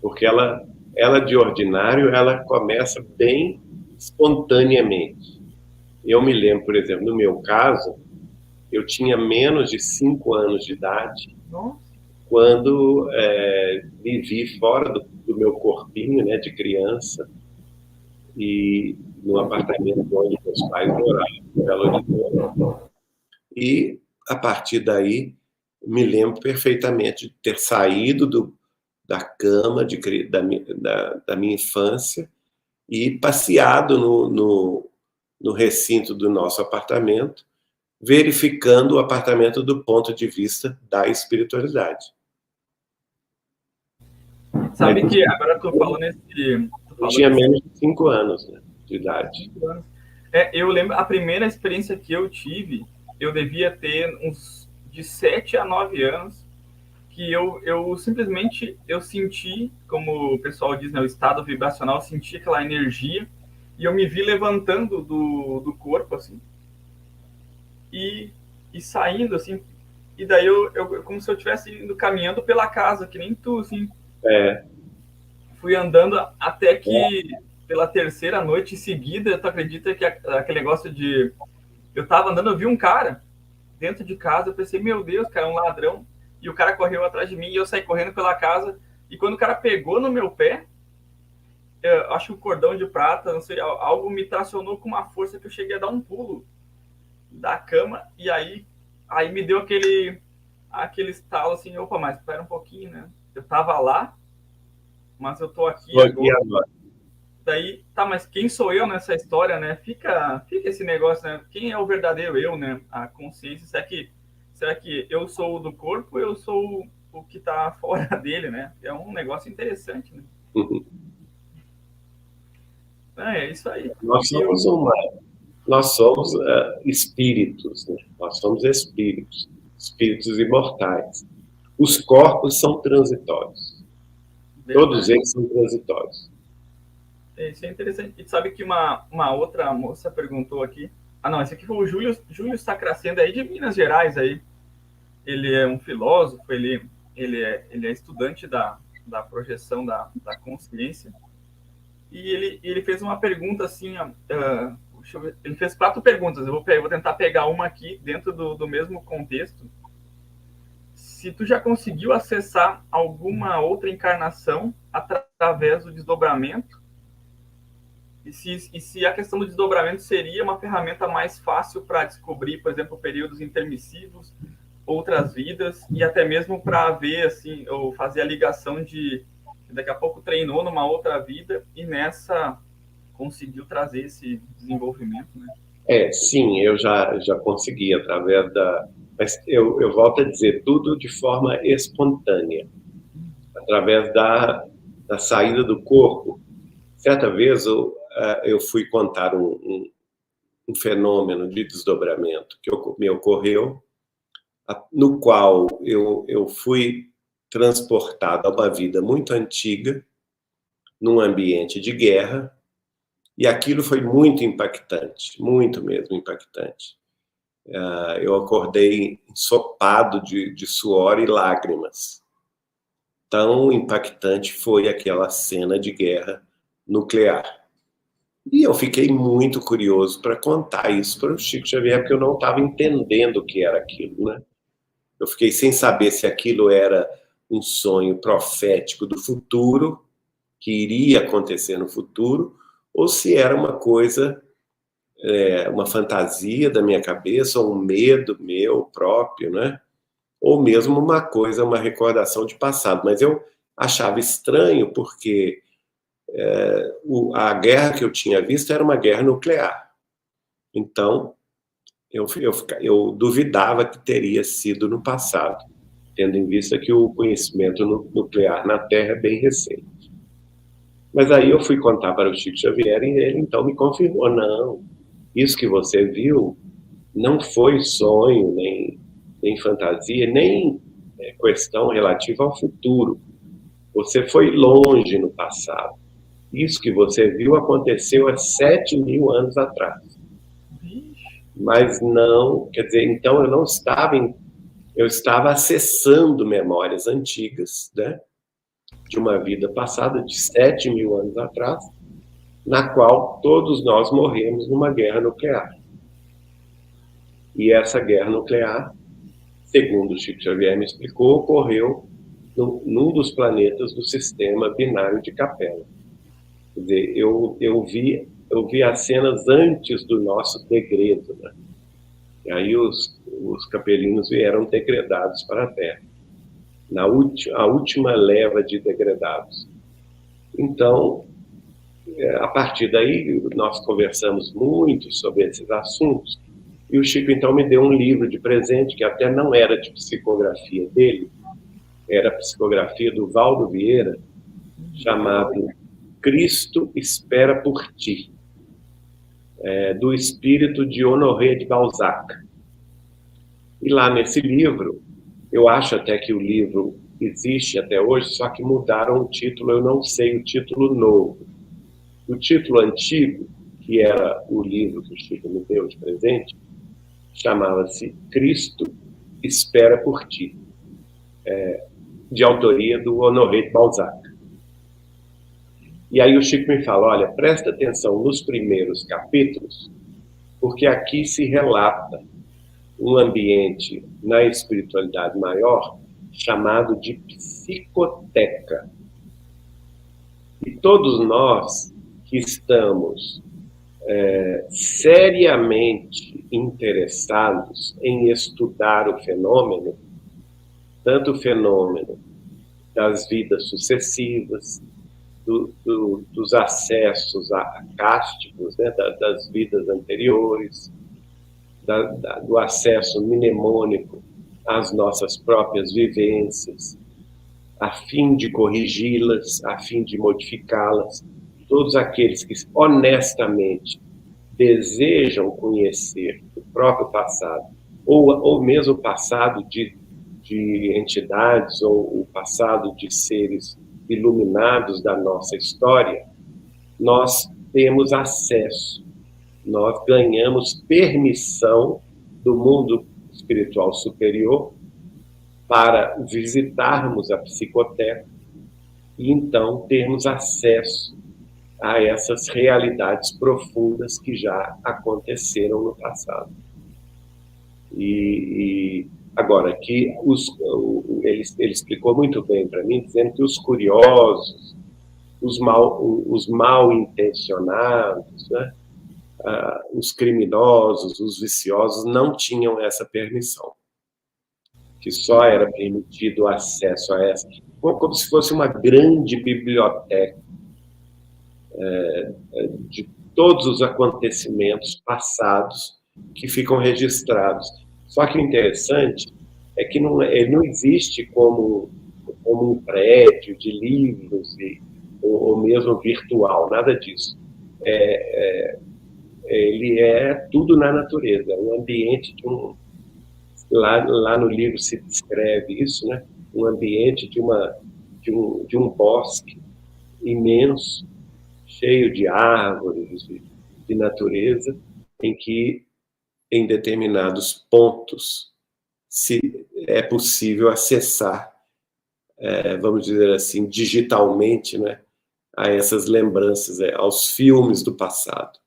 porque ela ela de ordinário, ela começa bem espontaneamente. Eu me lembro, por exemplo, no meu caso, eu tinha menos de 5 anos de idade Nossa. quando me vi fora do meu corpinho, né, de criança, e no apartamento onde meus pais moravam, em Belo Horizonte. E, a partir daí, me lembro perfeitamente de ter saído da cama da minha infância e passeado no recinto do nosso apartamento, verificando o apartamento do ponto de vista da espiritualidade. Mas Sabe que agora tu eu falou tinha nesse menos de 5 anos, né, de idade. 5 anos. Eu lembro, a primeira experiência que eu tive, eu devia ter uns de 7 a 9 anos, que eu simplesmente eu senti, como o pessoal diz, né, o estado vibracional, eu senti aquela energia e eu me vi levantando do corpo, assim, e, e saindo, assim, e daí como se eu estivesse indo caminhando pela casa, que nem tu, assim, É, fui andando até que pela terceira noite seguida, tu acredita que aquele negócio de eu tava andando, eu vi um cara dentro de casa, eu pensei, meu Deus, cara, é um ladrão. E o cara correu atrás de mim e eu saí correndo pela casa. E quando o cara pegou no meu pé, eu acho que o cordão de prata, não sei, algo me tracionou com uma força que eu cheguei a dar um pulo da cama. E aí me deu aquele estalo assim, opa, mas espera um pouquinho, né? Eu tava lá, mas eu tô aqui estou aqui agora. agora. Daí, tá, mas quem sou eu nessa história, né? Fica esse negócio, né? Quem é o verdadeiro eu, né? A consciência, será que eu sou o do corpo ou eu sou o que tá fora dele, né? É um negócio interessante, né? É isso aí. Nós E somos nós somos espíritos, né? Nós somos espíritos, espíritos imortais. Os corpos são transitórios. Todos verdade. eles são transitórios. Isso é interessante. E sabe que uma outra moça perguntou aqui. Ah, não, esse aqui foi o Júlio Sacracenda aí de Minas Gerais aí. Ele é um filósofo, ele é estudante da projeção da consciência. E ele fez uma pergunta assim, ele fez 4 perguntas, eu vou tentar pegar uma aqui dentro do mesmo contexto. Se tu já conseguiu acessar alguma outra encarnação através do desdobramento, e se a questão do desdobramento seria uma ferramenta mais fácil para descobrir, por exemplo, períodos intermissivos, outras vidas, e até mesmo para ver, assim, ou fazer a ligação de daqui a pouco treinou numa outra vida e nessa conseguiu trazer esse desenvolvimento, né? Sim, eu já consegui através da. Mas eu volto a dizer, tudo de forma espontânea, através da saída do corpo. Certa vez eu fui contar um fenômeno de desdobramento que me ocorreu, no qual eu fui transportado a uma vida muito antiga, num ambiente de guerra, e aquilo foi muito impactante, muito mesmo impactante. Eu acordei ensopado de suor e lágrimas. Tão impactante foi aquela cena de guerra nuclear. E eu fiquei muito curioso para contar isso para o Chico Xavier, porque eu não estava entendendo o que era aquilo, né? Eu fiquei sem saber se aquilo era um sonho profético do futuro, que iria acontecer no futuro, ou se era uma coisa, uma fantasia da minha cabeça, ou um medo meu próprio, né? Ou mesmo uma coisa, uma recordação de passado. Mas eu achava estranho porque a guerra que eu tinha visto era uma guerra nuclear. Então, eu duvidava que teria sido no passado, tendo em vista que o conhecimento nuclear na Terra é bem recente. Mas aí eu fui contar para o Chico Xavier e ele então me confirmou, não, isso que você viu não foi sonho, nem fantasia, nem questão relativa ao futuro. Você foi longe no passado. Isso que você viu aconteceu há 7.000 anos atrás. Mas não, quer dizer, então eu não estava eu estava acessando memórias antigas, né? de uma vida passada de 7.000 anos atrás, na qual todos nós morremos numa guerra nuclear. E essa guerra nuclear, segundo o Chico Xavier me explicou, ocorreu num dos planetas do sistema binário de Capela. Quer dizer, eu vi as cenas antes do nosso degredo, né? E aí os capelinos vieram degredados para a Terra, a última leva de degredados. Então, a partir daí, nós conversamos muito sobre esses assuntos, e o Chico, então, me deu um livro de presente, que até não era de psicografia dele, era a psicografia do Valdo Vieira, chamado Cristo Espera por Ti, do espírito de Honoré de Balzac. E lá nesse livro, eu acho até que o livro existe até hoje, só que mudaram o título, eu não sei o título novo. O título antigo, que era o livro que o Chico me deu de presente, chamava-se Cristo Espera por Ti, de autoria do Honoré de Balzac. E aí o Chico me fala, olha, presta atenção nos primeiros capítulos, porque aqui se relata um ambiente na espiritualidade maior chamado de psicoteca. E todos nós que estamos seriamente interessados em estudar o fenômeno, tanto o fenômeno das vidas sucessivas, dos acessos acásticos, né, das vidas anteriores, do acesso mnemônico às nossas próprias vivências, a fim de corrigi-las, a fim de modificá-las. Todos aqueles que honestamente desejam conhecer o próprio passado, ou mesmo o passado de entidades, ou o passado de seres iluminados da nossa história, nós temos acesso, nós ganhamos permissão do mundo espiritual superior para visitarmos a psicoteca e então termos acesso a essas realidades profundas que já aconteceram no passado. E agora, que ele explicou muito bem para mim, dizendo que os curiosos, os mal intencionados, né, os criminosos, os viciosos, não tinham essa permissão. Que só era permitido o acesso a essa, como se fosse uma grande biblioteca de todos os acontecimentos passados que ficam registrados. Só que o interessante é que ele não existe como um prédio de livros ou mesmo virtual, nada disso. Ele é tudo na natureza, é um ambiente de lá no livro se descreve isso, né? Um ambiente de um bosque imenso, cheio de árvores, de natureza, em que em determinados pontos é possível acessar, vamos dizer assim, digitalmente, né, a essas lembranças, aos filmes do passado.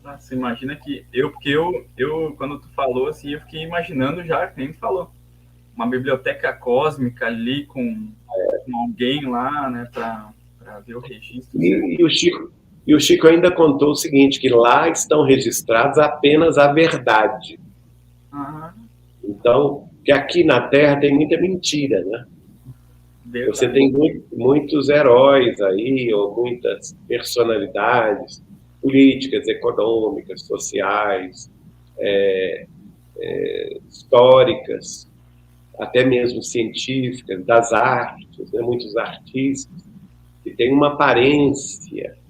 Você imagina que porque eu quando tu falou assim, eu fiquei imaginando já, quem tu falou, uma biblioteca cósmica ali com alguém lá, né, para ver o registro. E o Chico ainda contou o seguinte, que lá estão registrados apenas a verdade. Então, que aqui na Terra tem muita mentira, né? Verdade. Você tem muitos heróis aí, ou muitas personalidades políticas, econômicas, sociais, históricas, até mesmo científicas, das artes, né? Muitos artistas, que têm uma aparência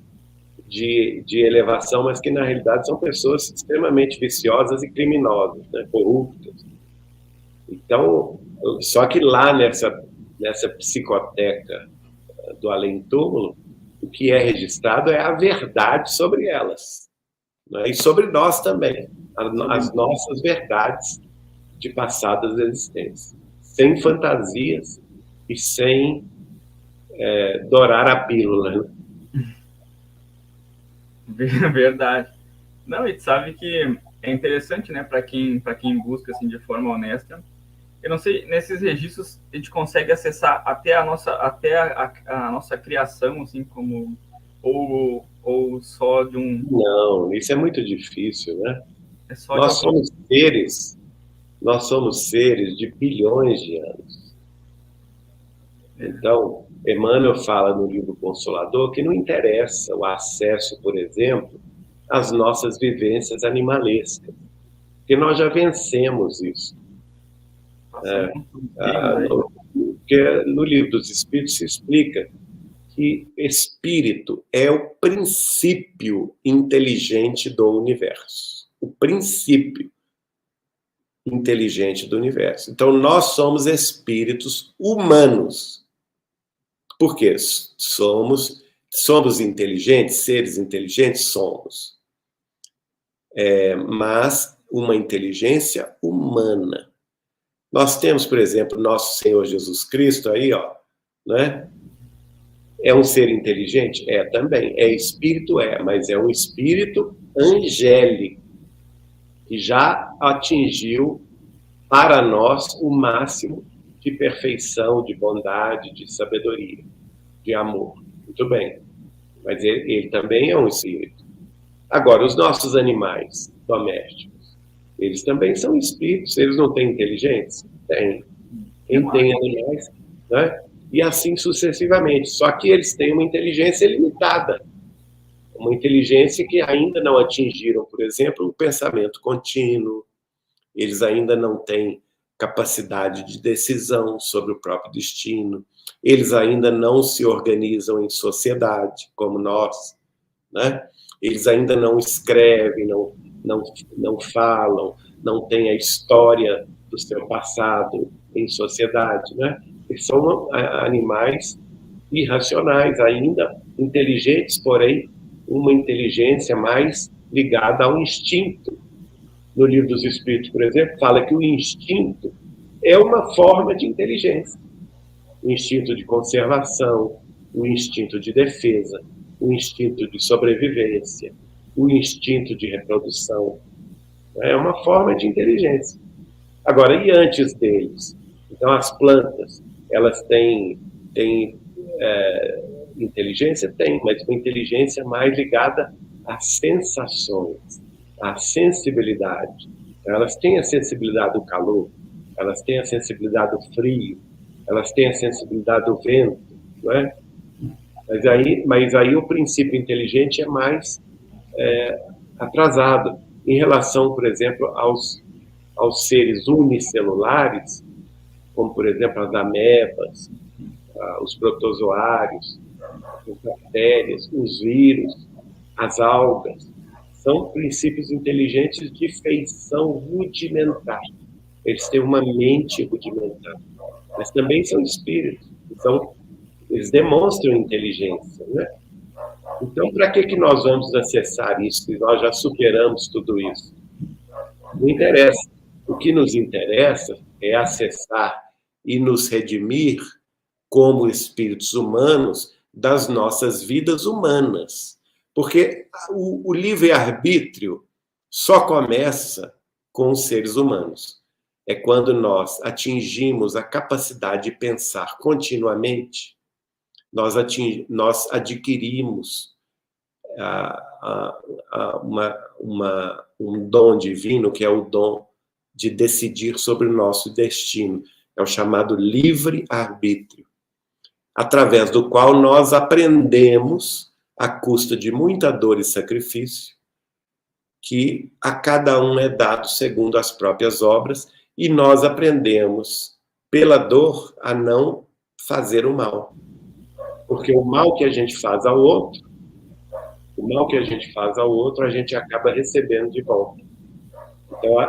de elevação, mas que na realidade são pessoas extremamente viciosas e criminosas, né? Corruptas. Então, só que lá nessa psicoteca do além-túmulo, o que é registrado é a verdade sobre elas, né? E sobre nós também, as nossas verdades de passadas existências, sem fantasias e sem dourar a pílula. Verdade. Não, e tu sabe que é interessante, né, para quem busca assim de forma honesta. Eu não sei, nesses registros a gente consegue acessar até a nossa criação, assim, como ou só de um, Não, isso é muito difícil, né? é só de Nós algum. somos seres, nós somos seres de bilhões de anos. Então, Emmanuel fala no livro Consolador que não interessa o acesso, por exemplo, às nossas vivências animalescas, porque nós já vencemos isso. Passamos por perigos aí. Porque no livro dos Espíritos se explica que espírito é o princípio inteligente do universo. O princípio inteligente do universo. Então, nós somos espíritos humanos. Por quê? Somos inteligentes, seres inteligentes? Somos. Mas uma inteligência humana. Nós temos, por exemplo, nosso Senhor Jesus Cristo aí, ó, né? É um ser inteligente? É também. É espírito? É, mas é um espírito angélico, que já atingiu para nós o máximo de perfeição, de bondade, de sabedoria, de amor. Muito bem. Mas ele também é um espírito. Agora, os nossos animais domésticos, eles também são espíritos, eles não têm inteligência? Têm. Quem tem animais, né? E assim sucessivamente. Só que eles têm uma inteligência limitada. Uma inteligência que ainda não atingiram, por exemplo, o pensamento contínuo. Eles ainda não têm capacidade de decisão sobre o próprio destino. Eles ainda não se organizam em sociedade, como nós, né? Eles ainda não escrevem, não falam, não têm a história do seu passado em sociedade, né? Eles são animais irracionais ainda, inteligentes, porém uma inteligência mais ligada ao instinto. No Livro dos Espíritos, por exemplo, fala que o instinto é uma forma de inteligência. O instinto de conservação, o instinto de defesa, o instinto de sobrevivência, o instinto de reprodução. É uma forma de inteligência. Agora, e antes deles? Então, as plantas, elas têm inteligência? Tem, mas uma inteligência mais ligada às sensações, à sensibilidade. Elas têm a sensibilidade do calor, elas têm a sensibilidade do frio, elas têm a sensibilidade do vento, não é? Mas aí o princípio inteligente é mais atrasado em relação, por exemplo, aos seres unicelulares, como, por exemplo, as amebas, os protozoários, as bactérias, os vírus, as algas. São princípios inteligentes de feição rudimentar. Eles têm uma mente rudimentar, mas também são espíritos. Então, eles demonstram inteligência, né? Então, para que nós vamos acessar isso se nós já superamos tudo isso? Não interessa. O que nos interessa é acessar e nos redimir como espíritos humanos das nossas vidas humanas. Porque o livre-arbítrio só começa com os seres humanos. É quando nós atingimos a capacidade de pensar continuamente, nós adquirimos um dom divino, que é o dom de decidir sobre o nosso destino. É o chamado livre-arbítrio, através do qual nós aprendemos, à custa de muita dor e sacrifício, que a cada um é dado segundo as próprias obras, e nós aprendemos, pela dor, a não fazer o mal. Porque o mal que a gente faz ao outro, a gente acaba recebendo de volta. Então,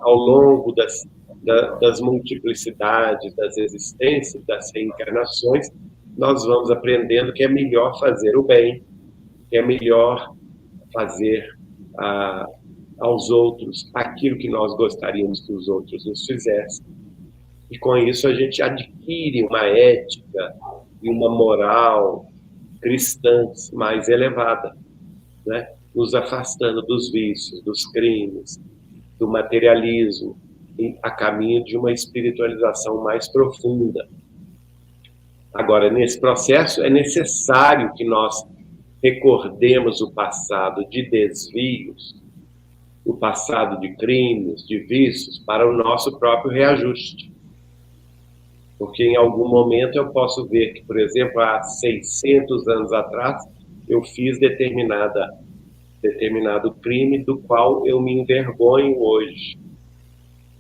ao longo das multiplicidades, das existências, das reencarnações, nós vamos aprendendo que é melhor fazer o bem, que é melhor fazer aos outros aquilo que nós gostaríamos que os outros nos fizessem. E com isso a gente adquire uma ética e uma moral cristã mais elevada, né? Nos afastando dos vícios, dos crimes, do materialismo, e a caminho de uma espiritualização mais profunda. Agora, nesse processo, é necessário que nós recordemos o passado de desvios, o passado de crimes, de vícios, para o nosso próprio reajuste. Porque em algum momento eu posso ver que, por exemplo, há 600 anos atrás, eu fiz determinado crime do qual eu me envergonho hoje.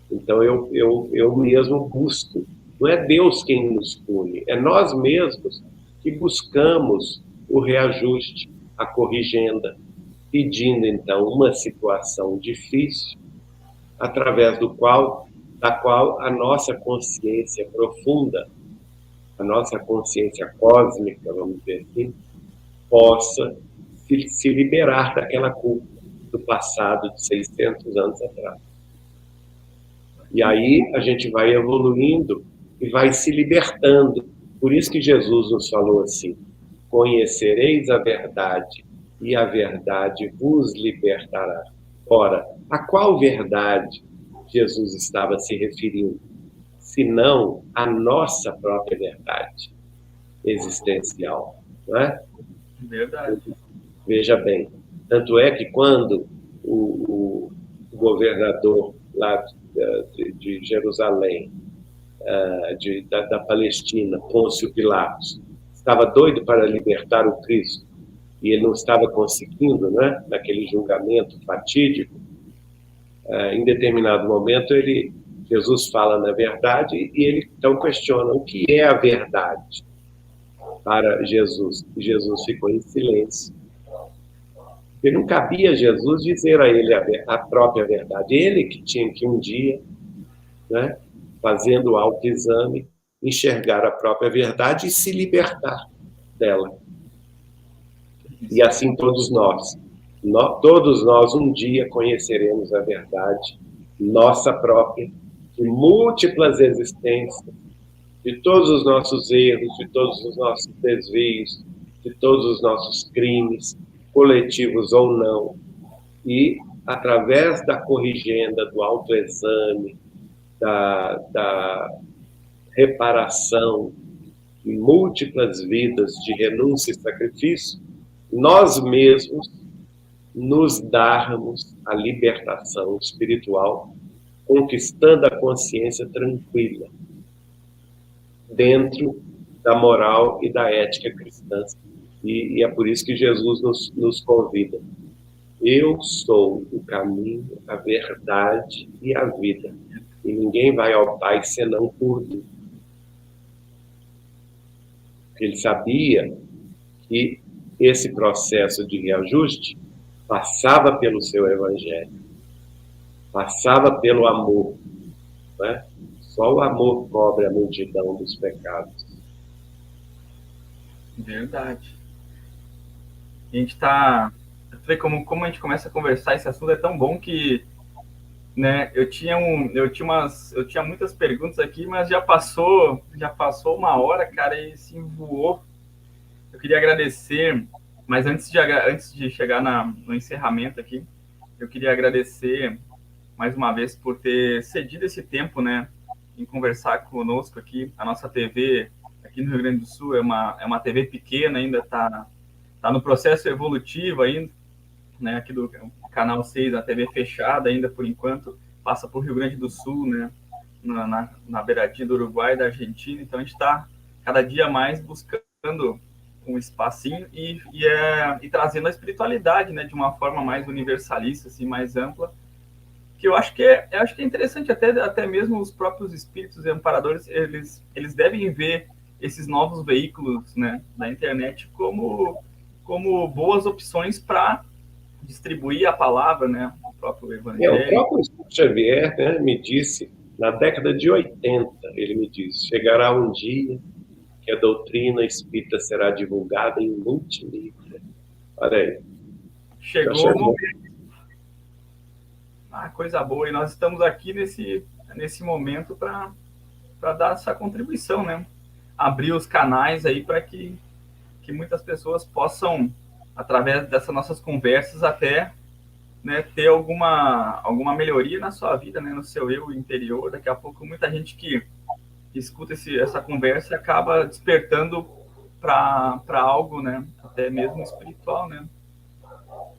Então eu mesmo busco. Não é Deus quem nos pune, é nós mesmos que buscamos o reajuste, a corrigenda, pedindo então uma situação difícil, através da qual a nossa consciência profunda, a nossa consciência cósmica, vamos dizer assim, possa se liberar daquela culpa do passado de 600 anos atrás. E aí a gente vai evoluindo e vai se libertando. Por isso que Jesus nos falou assim: conhecereis a verdade e a verdade vos libertará. Ora, a qual verdade Jesus estava se referindo? Senão a nossa própria verdade existencial, não é? Verdade. Veja bem, tanto é que quando o governador lá de Jerusalém, da Palestina, Pôncio Pilatos, estava doido para libertar o Cristo e ele não estava conseguindo, né, naquele julgamento fatídico, em determinado momento Jesus fala na verdade e ele então questiona o que é a verdade para Jesus. E Jesus ficou em silêncio. Porque não cabia a Jesus dizer a ele a própria verdade. Ele que tinha que um dia, né, fazendo o autoexame, enxergar a própria verdade e se libertar dela. E assim todos nós. Todos nós um dia conheceremos a verdade, nossa própria, de múltiplas existências, de todos os nossos erros, de todos os nossos desvios, de todos os nossos crimes, coletivos ou não. E, através da corrigenda, do autoexame, da reparação de múltiplas vidas de renúncia e sacrifício, nós mesmos nos darmos a libertação espiritual, conquistando a consciência tranquila, dentro da moral e da ética cristã. E é por isso que Jesus nos convida. Eu sou o caminho, a verdade e a vida. E ninguém vai ao Pai senão por mim. Ele sabia que esse processo de reajuste passava pelo seu evangelho, passava pelo amor, né? Só o amor cobre a multidão dos pecados. Verdade. A gente tá... Vê como a gente começa a conversar, esse assunto é tão bom que, né, eu tinha muitas perguntas aqui, mas já passou 1 hora, cara, e se voou. Eu queria agradecer, mas antes de chegar no encerramento aqui, eu queria agradecer mais uma vez por ter cedido esse tempo, né, em conversar conosco aqui. A nossa TV aqui no Rio Grande do Sul é uma TV pequena, ainda tá no processo evolutivo ainda, né, aqui do canal 6, a TV fechada ainda por enquanto, passa por Rio Grande do Sul, né, na beiradinha do Uruguai e da Argentina. Então a gente está cada dia mais buscando um espacinho e trazendo a espiritualidade, né, de uma forma mais universalista, assim, mais ampla, que eu acho que é interessante, até mesmo os próprios espíritos e amparadores, eles devem ver esses novos veículos, né, da internet como boas opções para distribuir a palavra, né, o próprio evangelho. O próprio Xavier, né, me disse, na década de 80, ele me disse: chegará um dia que a doutrina espírita será divulgada em multimídia. Olha aí. Chegou o momento. Coisa boa. E nós estamos aqui nesse momento para dar essa contribuição, né? abrir os canais aí para que muitas pessoas possam, através dessas nossas conversas, até, né, ter alguma melhoria na sua vida, né, no seu eu interior. Daqui a pouco, muita gente que escuta essa conversa acaba despertando para algo, né, até mesmo espiritual, né.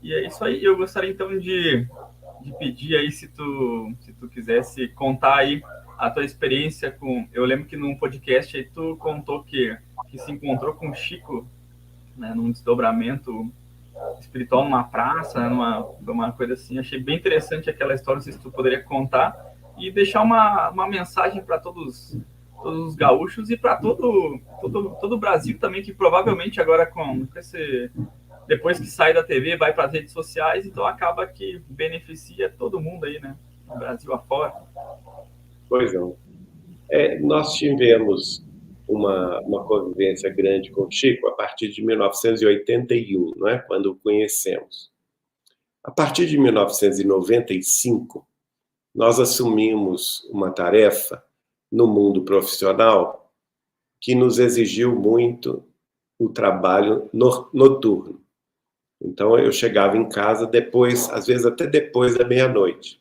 E é isso aí. Eu gostaria então de pedir aí se tu quisesse contar aí a tua experiência com. Eu lembro que num podcast aí tu contou que se encontrou com o Chico, né, num desdobramento espiritual numa praça, né, numa coisa assim. Achei bem interessante aquela história, não sei se tu poderia contar e deixar uma mensagem para todos os gaúchos e para todo o Brasil também, que provavelmente agora com esse, depois que sai da TV, vai para as redes sociais, então acaba que beneficia todo mundo aí, né? No Brasil afora. Pois não. Nós tivemos uma convivência grande com o Chico a partir de 1981, não é? Quando o conhecemos. A partir de 1995, nós assumimos uma tarefa no mundo profissional que nos exigiu muito o trabalho noturno. Então, eu chegava em casa depois, às vezes até depois da meia-noite.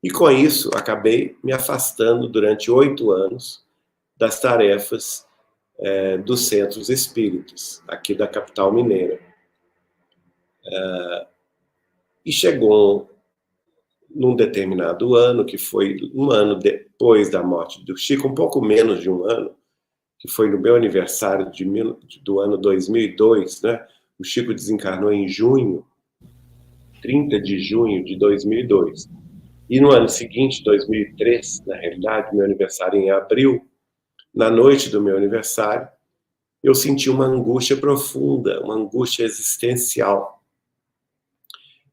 E com isso, acabei me afastando durante 8 anos das tarefas dos centros espíritas, aqui da capital mineira. E chegou num determinado ano, que foi um ano depois da morte do Chico, um pouco menos de um ano, que foi no meu aniversário do ano 2002, né? O Chico desencarnou em junho, 30 de junho de 2002. E no ano seguinte, 2003, na realidade, meu aniversário em abril, na noite do meu aniversário, eu senti uma angústia profunda, uma angústia existencial.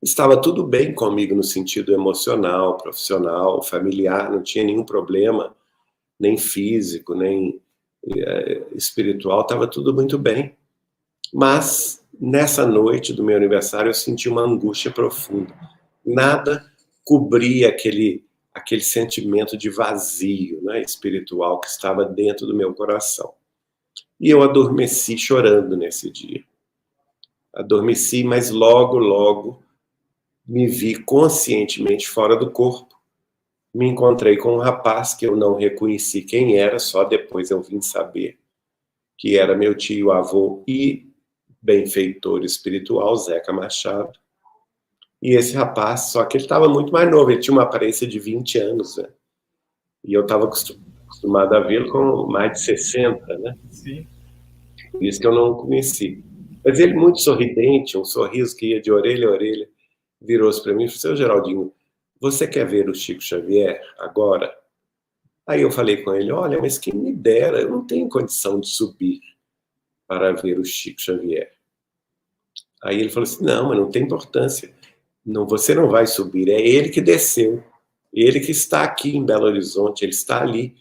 Estava tudo bem comigo no sentido emocional, profissional, familiar, não tinha nenhum problema, nem físico, nem espiritual, estava tudo muito bem. Mas, nessa noite do meu aniversário, eu senti uma angústia profunda. Nada cobria aquele sentimento de vazio, né, espiritual que estava dentro do meu coração. E eu adormeci chorando nesse dia. Adormeci, mas logo me vi conscientemente fora do corpo. Me encontrei com um rapaz que eu não reconheci quem era, só depois eu vim saber que era meu tio, avô e benfeitor espiritual, Zeca Machado. E esse rapaz, só que ele estava muito mais novo, ele tinha uma aparência de 20 anos, né? E eu estava acostumado a vê-lo com mais de 60, né? Sim. Por isso que eu não o conheci. Mas ele muito sorridente, um sorriso que ia de orelha a orelha, virou-se para mim e falou: seu Geraldinho, você quer ver o Chico Xavier agora? Aí eu falei com ele: olha, mas quem me dera, eu não tenho condição de subir para ver o Chico Xavier. Aí ele falou assim: não, mas não tem importância. Não, você não vai subir, é ele que desceu. Ele que está aqui em Belo Horizonte, ele está ali,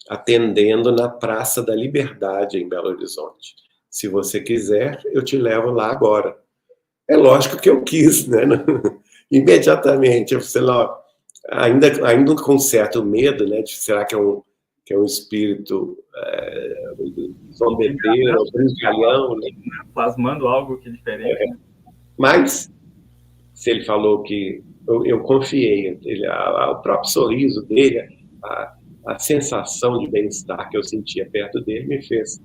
atendendo na Praça da Liberdade, em Belo Horizonte. Se você quiser, eu te levo lá agora. É lógico que eu quis, né? Imediatamente, eu sei lá, ainda com certo medo, né? De será que é um espírito zombeteiro, brincalhão, né? Plasmando algo que é diferente. Né? Mas, se ele falou que eu confiei, o próprio sorriso dele, a sensação de bem-estar que eu sentia perto dele me fez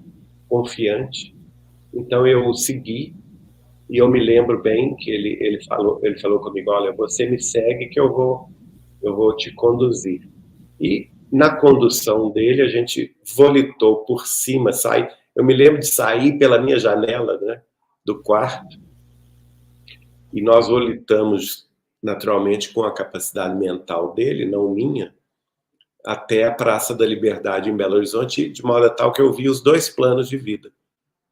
confiante. Então eu segui, e eu me lembro bem que ele falou comigo: olha, você me segue que eu vou te conduzir. E na condução dele a gente volitou por cima, eu me lembro de sair pela minha janela, né, do quarto, e nós volitamos naturalmente com a capacidade mental dele, não minha, até a Praça da Liberdade em Belo Horizonte, de modo tal que eu vi os dois planos de vida.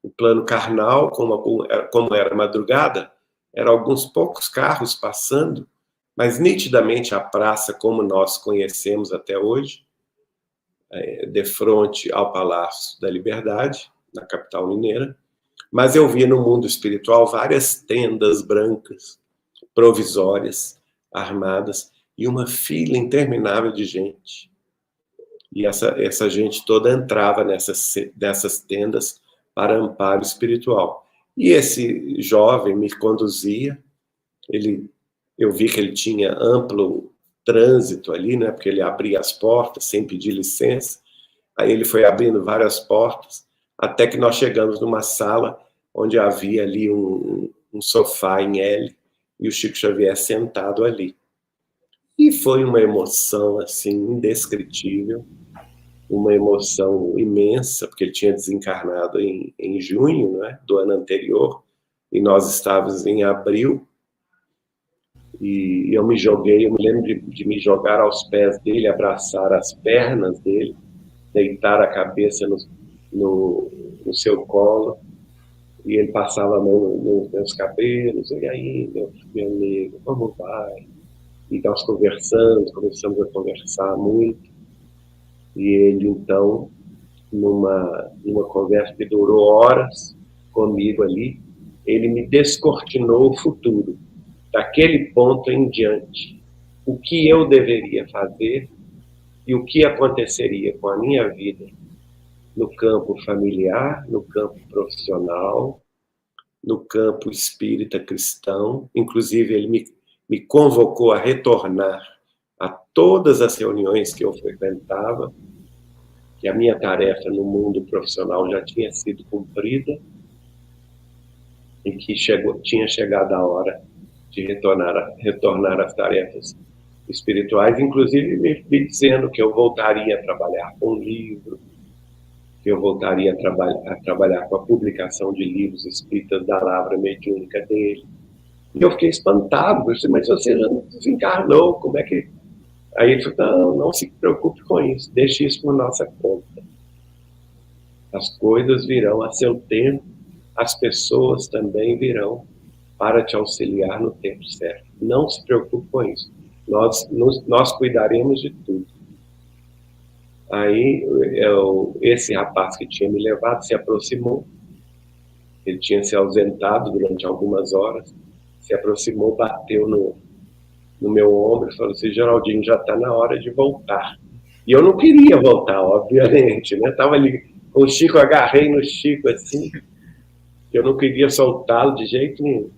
O plano carnal, como era madrugada, eram alguns poucos carros passando, mas nitidamente a praça como nós conhecemos até hoje, de frente ao Palácio da Liberdade, na capital mineira. Mas eu vi no mundo espiritual várias tendas brancas, provisórias, armadas, e uma fila interminável de gente. E essa gente toda entrava dessas tendas para amparo espiritual. E esse jovem me conduzia, eu vi que ele tinha amplo trânsito ali, né, porque ele abria as portas sem pedir licença. Aí ele foi abrindo várias portas, até que nós chegamos numa sala onde havia ali um sofá em L, e o Chico Xavier sentado ali. E foi uma emoção, assim, indescritível, uma emoção imensa, porque ele tinha desencarnado em junho, né, do ano anterior, e nós estávamos em abril, e eu me lembro de me jogar aos pés dele, abraçar as pernas dele, deitar a cabeça no seu colo, e ele passava a mão nos meus cabelos, e aí, meu amigo, como vai? E nós começamos a conversar muito, e ele, então, numa conversa que durou horas comigo ali, ele me descortinou o futuro, daquele ponto em diante, o que eu deveria fazer e o que aconteceria com a minha vida no campo familiar, no campo profissional, no campo espírita cristão. Inclusive, ele me convocou a retornar a todas as reuniões que eu frequentava, que a minha tarefa no mundo profissional já tinha sido cumprida e que tinha chegado a hora de retornar às tarefas espirituais, inclusive me dizendo que eu voltaria a trabalhar com livro, que eu voltaria a trabalhar com a publicação de livros espíritas da lavra mediúnica dele. E eu fiquei espantado, eu disse, mas você já desencarnou, como é que... Aí ele falou, não se preocupe com isso, deixe isso por nossa conta. As coisas virão a seu tempo, as pessoas também virão para te auxiliar no tempo certo. Não se preocupe com isso. Nós cuidaremos de tudo. Aí esse rapaz que tinha me levado se aproximou. Ele tinha se ausentado durante algumas horas, se aproximou, bateu no meu ombro e falou assim, Geraldinho, já está na hora de voltar. E eu não queria voltar, obviamente, né? Estava ali com o Chico, agarrei no Chico assim, eu não queria soltá-lo de jeito nenhum.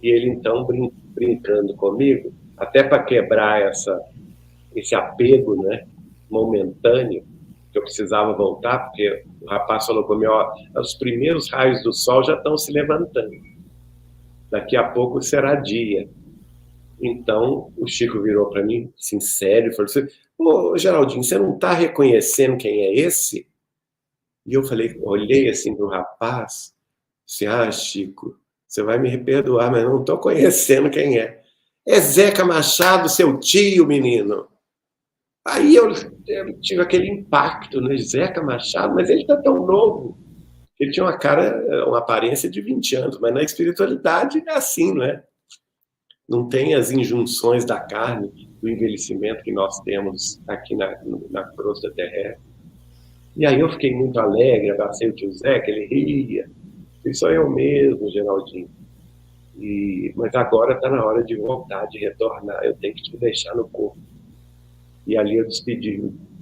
E ele, então, brincando comigo, até para quebrar esse apego, né, momentâneo, que eu precisava voltar, porque o rapaz falou comigo, os primeiros raios do sol já estão se levantando. Daqui a pouco será dia. Então, o Chico virou para mim, sincero, e falou assim, ô, Geraldinho, você não está reconhecendo quem é esse? E eu falei, olhei assim para o rapaz, disse, Chico, você vai me perdoar, mas não estou conhecendo quem é. É Zeca Machado, seu tio, menino. Aí eu tive aquele impacto, né? Zeca Machado, mas ele está tão novo. Ele tinha uma aparência de 20 anos, mas na espiritualidade é assim, não é? Não tem as injunções da carne, do envelhecimento que nós temos aqui na crosta terrestre. E aí eu fiquei muito alegre, abracei o tio Zeca, ele ria. Isso sou eu mesmo, Geraldinho. Mas agora está na hora de voltar, de retornar. Eu tenho que te deixar no corpo. E ali eu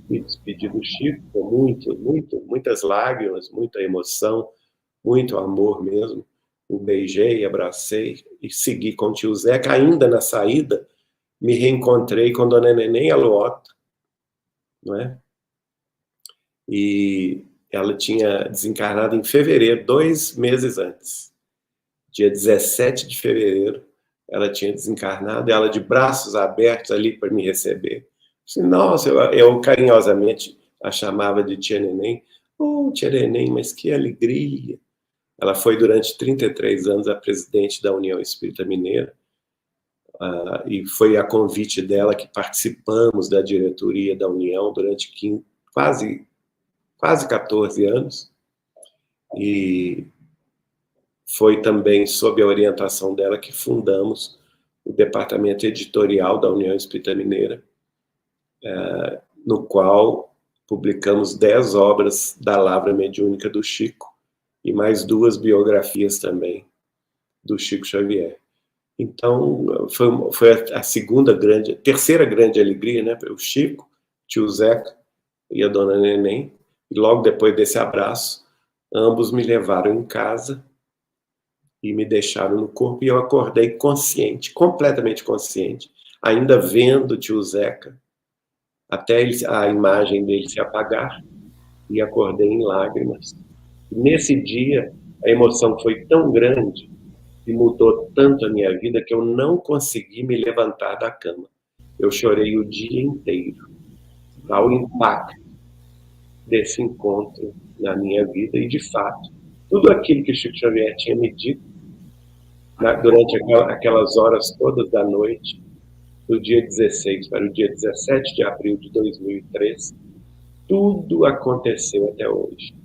me despedi do Chico com muitas lágrimas, muita emoção, muito amor mesmo. O beijei, abracei e segui com o tio Zeca. Ainda na saída, me reencontrei com Dona Neném Aluota, não é? E ela tinha desencarnado em fevereiro, 2 meses antes. Dia 17 de fevereiro, ela tinha desencarnado, ela de braços abertos ali para me receber. Nossa, eu carinhosamente a chamava de Tia Neném. Oh, Tia Neném, mas que alegria. Ela foi durante 33 anos a presidente da União Espírita Mineira, e foi a convite dela que participamos da diretoria da União durante quase 14 anos, e foi também sob a orientação dela que fundamos o departamento editorial da União Espírita Mineira, no qual publicamos 10 obras da Lavra Mediúnica do Chico e mais 2 biografias também do Chico Xavier. Então, foi a terceira grande alegria, né? O Chico, tio Zeca, e a dona Neném, e logo depois desse abraço, ambos me levaram em casa e me deixaram no corpo, e eu acordei consciente, completamente consciente, ainda vendo o tio Zeca, até a imagem dele se apagar, e acordei em lágrimas. Nesse dia, a emoção foi tão grande e mudou tanto a minha vida que eu não consegui me levantar da cama. Eu chorei o dia inteiro ao impacto desse encontro na minha vida e, de fato, tudo aquilo que Chico Xavier tinha me dito durante aquelas horas todas da noite, do dia 16 para o dia 17 de abril de 2003, tudo aconteceu até hoje.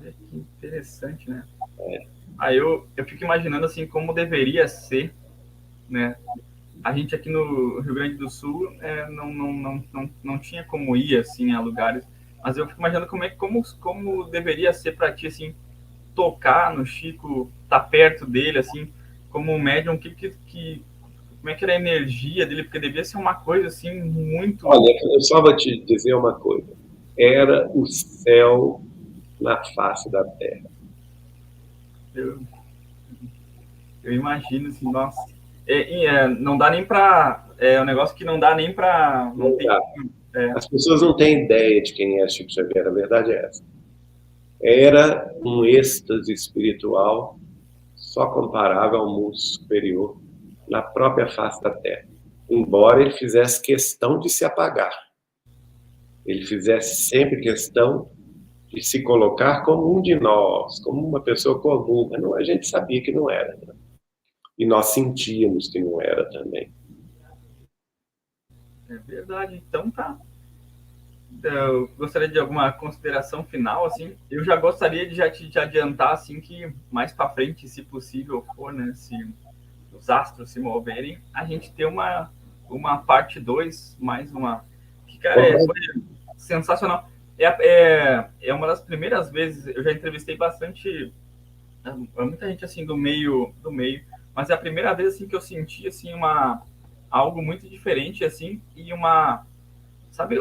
Que interessante, né? Aí eu fico imaginando assim como deveria ser, né? A gente aqui no Rio Grande do Sul não tinha como ir assim a lugares, mas eu fico imaginando como deveria ser para ti assim tocar no Chico, estar perto dele assim, como um médium, como é que era a energia dele, porque devia ser uma coisa assim muito. Olha, eu só vou te dizer uma coisa: era o céu na face da terra. Eu imagino assim, nossa. Não dá nem para. É um negócio que não dá nem para. Não tem. As pessoas não têm ideia de quem é Chico Xavier, a verdade é essa. Era um êxtase espiritual só comparável ao mundo superior na própria face da terra. Embora ele fizesse questão de se apagar. Ele fizesse sempre questão de se colocar como um de nós, como uma pessoa comum, mas a gente sabia que não era, né? E nós sentíamos que não era também. É verdade, então tá. Eu gostaria de alguma consideração final, assim. Eu já gostaria de já te adiantar, assim, que mais para frente, se possível for, né, se os astros se moverem, a gente ter uma parte 2, mais uma, que, cara, foi sensacional. É uma das primeiras vezes, eu já entrevistei bastante, muita gente, assim, do meio, mas é a primeira vez, assim, que eu senti, assim, algo muito diferente, assim, e sabe,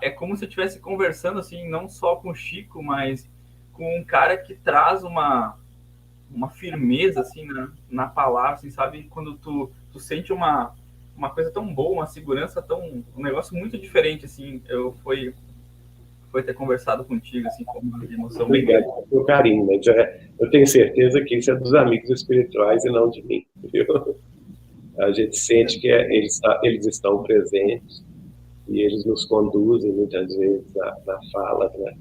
é como se eu estivesse conversando, assim, não só com o Chico, mas com um cara que traz uma firmeza, assim, na palavra, assim, sabe? Quando tu sente uma coisa tão boa, uma segurança um negócio muito diferente, assim, foi ter conversado contigo, assim, com uma emoção. Obrigado pelo seu carinho, mas eu tenho certeza que isso é dos amigos espirituais e não de mim, viu? A gente sente que eles estão presentes e eles nos conduzem muitas vezes na fala, né?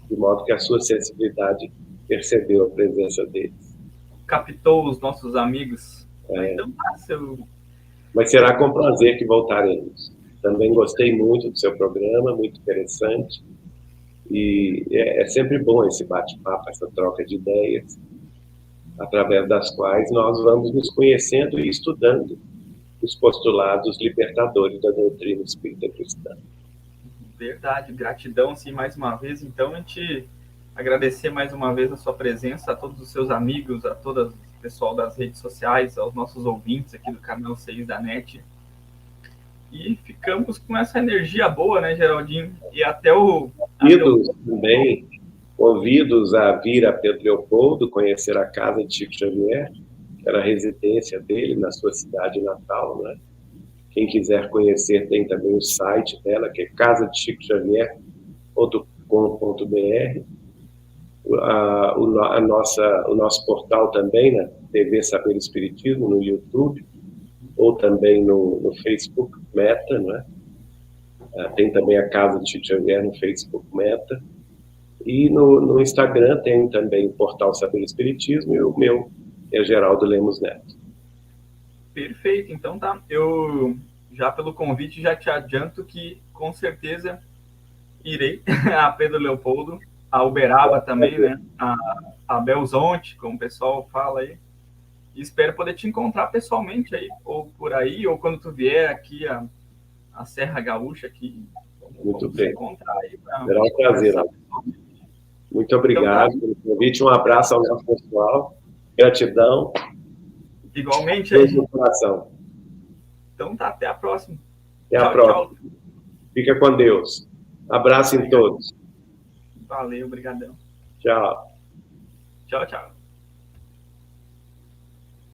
De modo que a sua sensibilidade percebeu a presença deles. Captou os nossos amigos. Então, Mas será com prazer que voltaremos. Também gostei muito do seu programa, muito interessante. E é sempre bom esse bate-papo, essa troca de ideias, através das quais nós vamos nos conhecendo e estudando os postulados libertadores da doutrina espírita cristã. Verdade, gratidão, assim, mais uma vez. Então, a gente agradecer mais uma vez a sua presença, a todos os seus amigos, a todo o pessoal das redes sociais, aos nossos ouvintes aqui do canal 6 da NET. E ficamos com essa energia boa, né, Geraldinho? E até o... Também convido-os a vir a Pedro Leopoldo, conhecer a casa de Chico Xavier, que era a residência dele na sua cidade natal, né? Quem quiser conhecer, tem também o site dela, que é casadechicoxavier.com.br. O nosso portal também, né? TV Saber Espiritismo, no YouTube, ou também no Facebook Meta, né? Tem também a Casa de Chico Xavier no Facebook Meta. E no Instagram tem também o portal Saber Espiritismo, e o meu é Geraldo Lemos Neto. Perfeito, então tá. Eu já pelo convite já te adianto que com certeza irei a Pedro Leopoldo, a Uberaba também, né? A Belzonte, como o pessoal fala aí. E espero poder te encontrar pessoalmente aí, ou por aí, ou quando tu vier aqui a Serra Gaúcha aqui. Muito bem. Aí será um prazer. Muito obrigado então, pelo convite. Um abraço ao nosso pessoal. Gratidão. Igualmente aí. No coração. Então tá, até a próxima. Até a próxima. Tchau. Fica com Deus. Abraço em todos. Valeu, obrigadão. Tchau. Tchau, tchau.